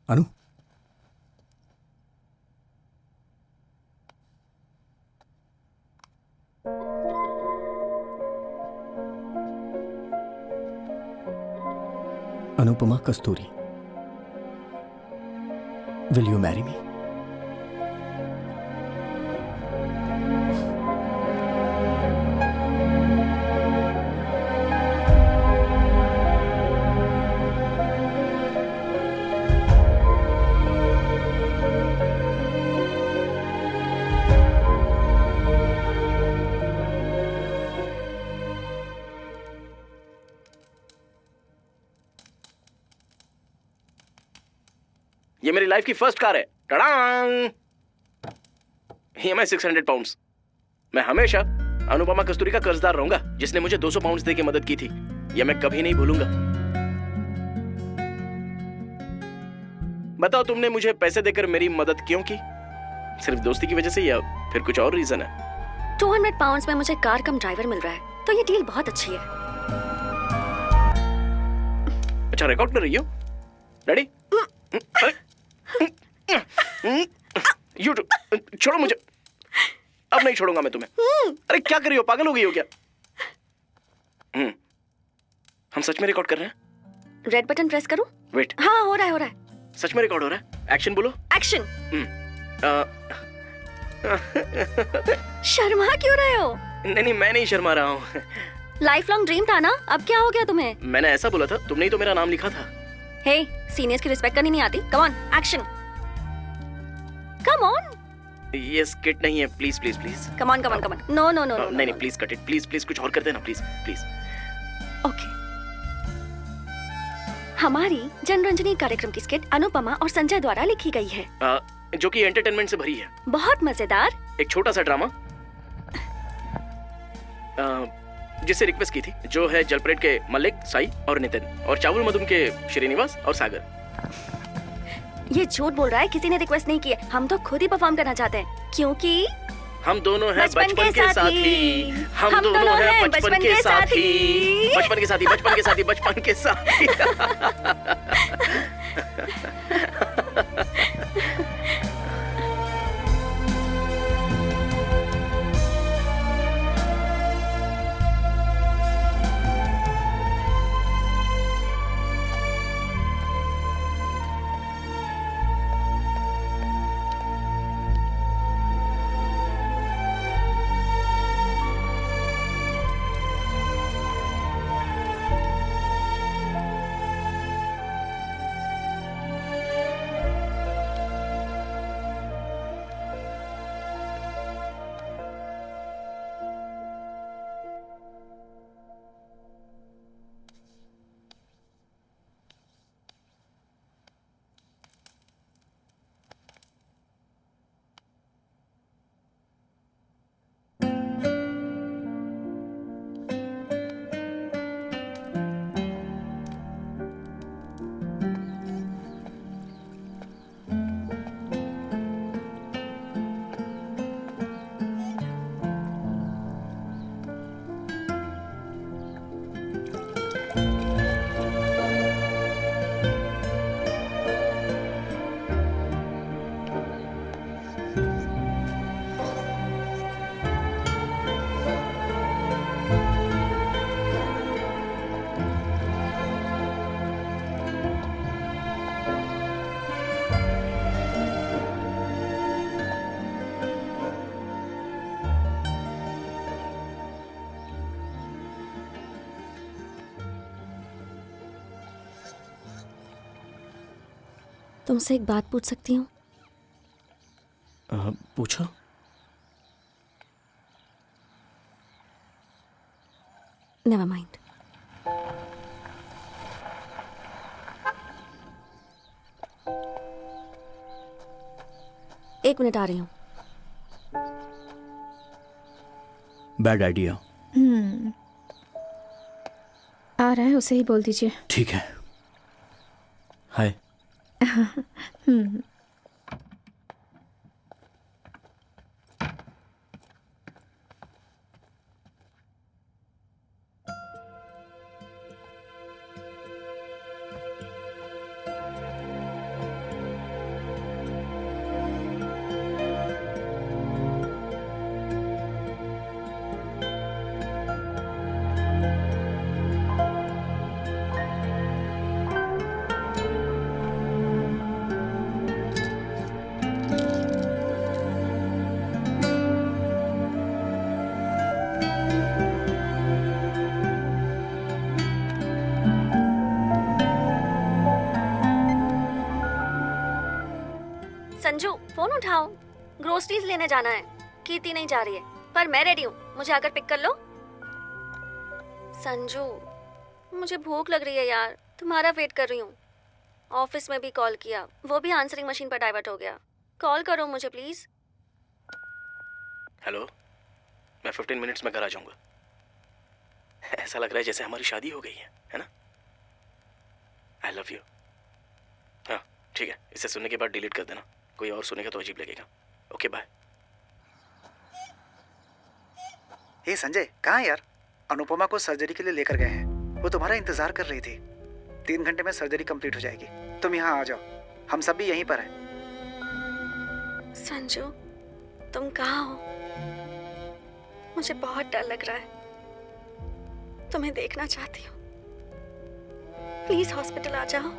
अनु, अनुपमा कस्तूरी, विल यू मैरी मी? ये मेरी लाइफ की फर्स्ट कार है। टड़ांग! EMI 600 pounds. मैं हमेशा अनुपमा कस्तूरी का कर्जदार रहूंगा, जिसने मुझे 200 पाउंड्स देके मदद की थी। यह मैं कभी नहीं भूलूंगा। बताओ, तुमने मुझे पैसे देकर मेरी मदद क्यों की? सिर्फ दोस्ती की वजह से या फिर कुछ और रीजन है? 200 पाउंड्स में मुझे कार कम ड्राइवर मिल रहा है, तो ये डील बहुत अच्छी है। अच्छा, रिकॉर्ड कर रही हो? रेडी? यूट्यूब छोड़ो मुझे। अब नहीं छोड़ूंगा मैं तुम्हें। अरे क्या कर रही हो, पागल हो गई हो क्या? हम सच में रिकॉर्ड कर रहे हैं? रेड बटन प्रेस करूं? वेट। हाँ, हो रहा है, हो रहा है। सच में रिकॉर्ड हो रहा है? एक्शन बोलो। एक्शन। शर्मा क्यों रहे हो? नहीं, मैं नहीं शर्मा रहा हूँ। लाइफ लॉन्ग ड्रीम था ना, अब क्या हो गया तुम्हें? मैंने ऐसा बोला था, तुमने ही तो मेरा नाम लिखा था। हे, सीनियर्स की रिस्पेक्ट करनी नहीं आती? Come on, action. Come on. ये स्किट नहीं है, please please please. Come on, come on, come on. No no no no. नहीं, please cut it, please please कुछ और कर देना, प्लीज प्लीज। ओके। हमारी जनरंजनी कार्यक्रम की स्किट अनुपमा और संजय द्वारा लिखी गई है, जो कि एंटरटेनमेंट से भरी है। बहुत मजेदार। एक छोटा सा ड्रामा जिससे रिक्वेस्ट की थी, जो है जलप्रेट के मलिक, साई और नितिन, और चावल मधुम के श्रीनिवास और सागर। ये झूठ बोल रहा है, किसी ने रिक्वेस्ट नहीं की है। हम तो खुद ही परफॉर्म करना चाहते हैं, क्योंकि हम दोनों हैं बचपन के साथी। हम दोनों हैं बचपन के साथी। बचपन के साथी, बचपन के साथी, बचपन के साथी। तुमसे एक बात पूछ सकती हूँ? पूछो। Never mind. एक मिनट आ रही हूँ। Bad idea. आ रहा है, उसे ही बोल दीजिए। ठीक है। हाय। संजू, फोन उठाओ। ग्रोसरीज लेने जाना है। कीर्ति नहीं जा रही है, पर मैं रेडी हूँ। मुझे आकर पिक कर लो। संजू, मुझे भूख लग रही है यार, तुम्हारा वेट कर रही हूँ। ऑफिस में भी कॉल किया, वो भी आंसरिंग मशीन पर डाइवर्ट हो गया। कॉल करो मुझे प्लीज। हेलो, मैं 15 मिनट्स में घर आ जाऊंगा। ऐसा लग रहा है जैसे हमारी शादी हो गई है ना? आई लव यू। हाँ ठीक है, इसे सुनने के बाद डिलीट कर देना, कोई और सुनेगा तो अजीब लगेगा। Okay bye. हे संजय, कहाँ यार? अनुपमा को सर्जरी के लिए लेकर गए हैं। वो तुम्हारा इंतजार कर रही थी। 3 घंटे में सर्जरी कंप्लीट हो जाएगी। तुम यहाँ आ जाओ, हम सब भी यहीं पर हैं। संजू, तुम कहाँ हो? मुझे बहुत डर लग रहा है। तुम्हें देखना चाहती हूँ। प्लीज हॉस्पिटल आ जाओ।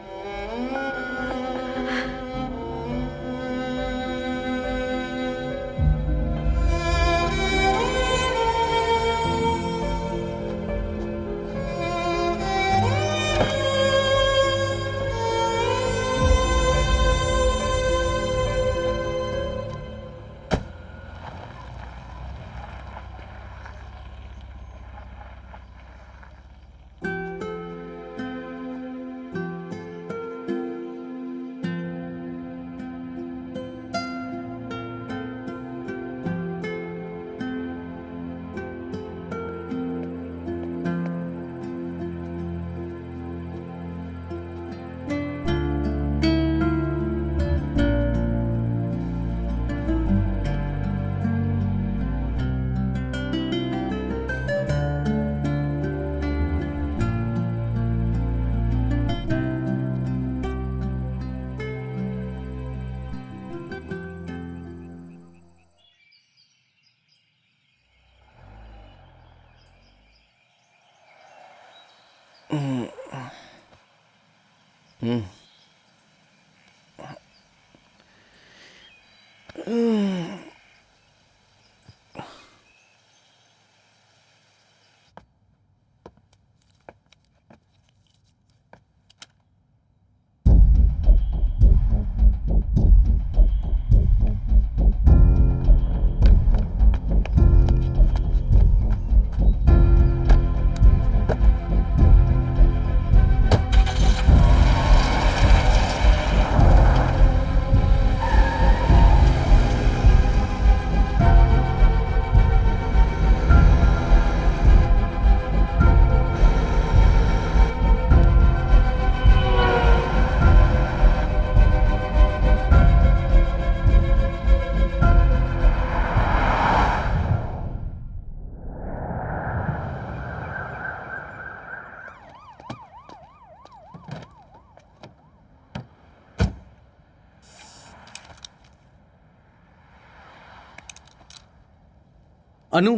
अनु,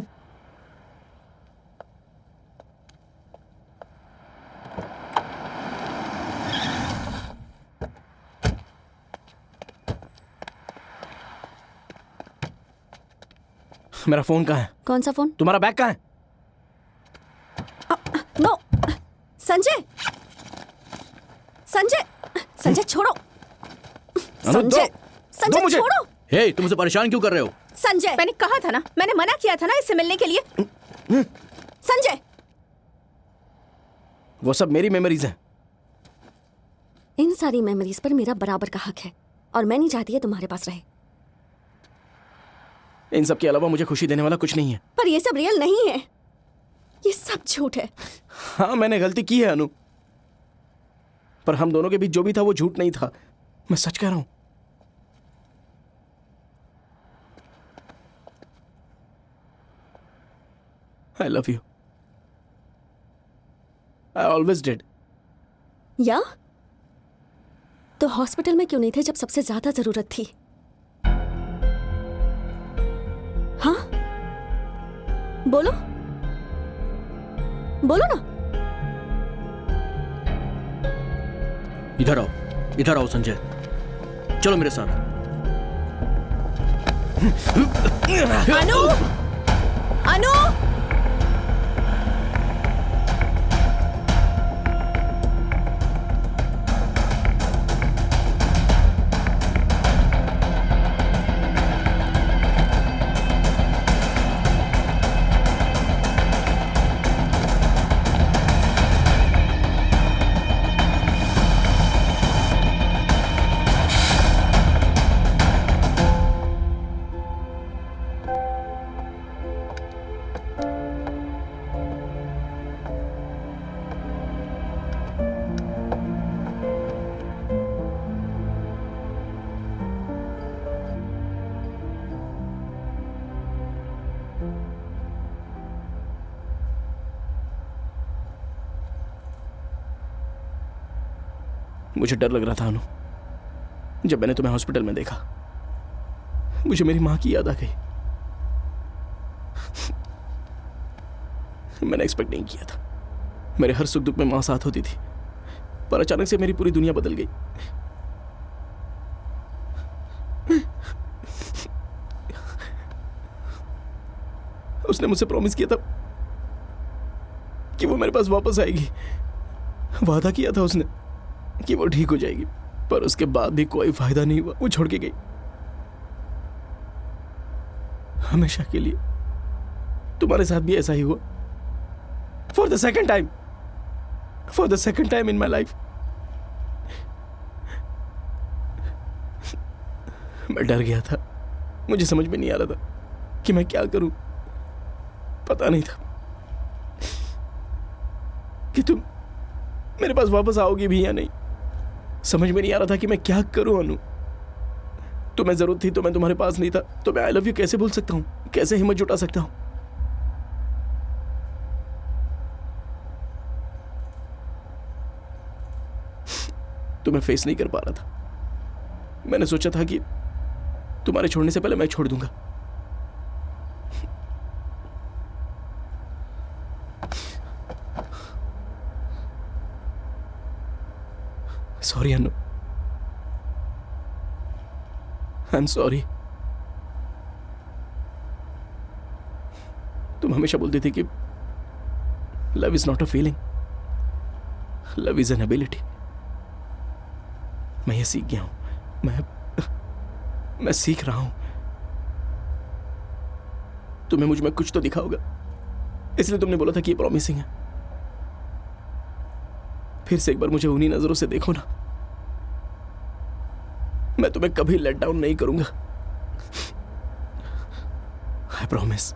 मेरा फोन कहाँ है? कौन सा फोन? तुम्हारा बैग कहाँ है? नो, संजय, संजय, संजय छोड़ो। अनु, दो संजय, दो संजय मुझे। छोड़ो। हे तुम उसे परेशान क्यों कर रहे हो? संजय, मैंने कहा था ना, मैंने मना किया था ना इससे मिलने के लिए। संजय, वो सब मेरी मेमोरीज हैं। इन सारी मेमोरीज पर मेरा बराबर का हक है और मैं नहीं चाहती है तुम्हारे पास रहे। इन सब के अलावा मुझे खुशी देने वाला कुछ नहीं है। पर ये सब रियल नहीं है, ये सब झूठ है। हाँ, मैंने गलती की है अनु, पर हम दोनों के बीच जो भी था वो झूठ नहीं था। मैं सच कह रहा हूं। I love you. I always did. या तो हॉस्पिटल में क्यों नहीं थे जब सबसे ज्यादा जरूरत थी? हाँ, बोलो बोलो ना। इधर आओ संजय, चलो मेरे साथ। अनु, अनु, मुझे डर लग रहा था अनु, जब मैंने तुम्हें हॉस्पिटल में देखा मुझे मेरी मां की याद आ गई। मैंने एक्सपेक्ट नहीं किया था। मेरे हर सुख दुख में मां साथ होती थी, पर अचानक से मेरी पूरी दुनिया बदल गई। उसने मुझसे प्रॉमिस किया था कि वो मेरे पास वापस आएगी। वादा किया था उसने कि वो ठीक हो जाएगी, पर उसके बाद भी कोई फायदा नहीं हुआ। वो छोड़ के गई हमेशा के लिए। तुम्हारे साथ भी ऐसा ही हुआ। For the second time in my life. मैं डर गया था। मुझे समझ में नहीं आ रहा था कि मैं क्या करूं। पता नहीं था कि तुम मेरे पास वापस आओगी भी या नहीं। समझ में नहीं आ रहा था कि मैं क्या करूं अनु। तुम्हें जरूरत थी तो मैं तुम्हारे पास नहीं था, तो मैं आई लव यू कैसे बोल सकता हूं? कैसे हिम्मत जुटा सकता हूं? तुम्हें फेस नहीं कर पा रहा था। मैंने सोचा था कि तुम्हारे छोड़ने से पहले मैं छोड़ दूंगा। Sorry Anu, I am sorry. तुम हमेशा बोलती थी कि love is not a feeling, love is an ability. मैं ये सीख गया हूं। मैं सीख रहा हूं। तुम्हें मुझ में कुछ तो दिखा होगा, इसलिए तुमने बोला था कि ये प्रॉमिसिंग है। फिर से एक बार मुझे उन्हीं नजरों से देखो ना। मैं तुम्हें कभी लेट डाउन नहीं करूंगा। I promise.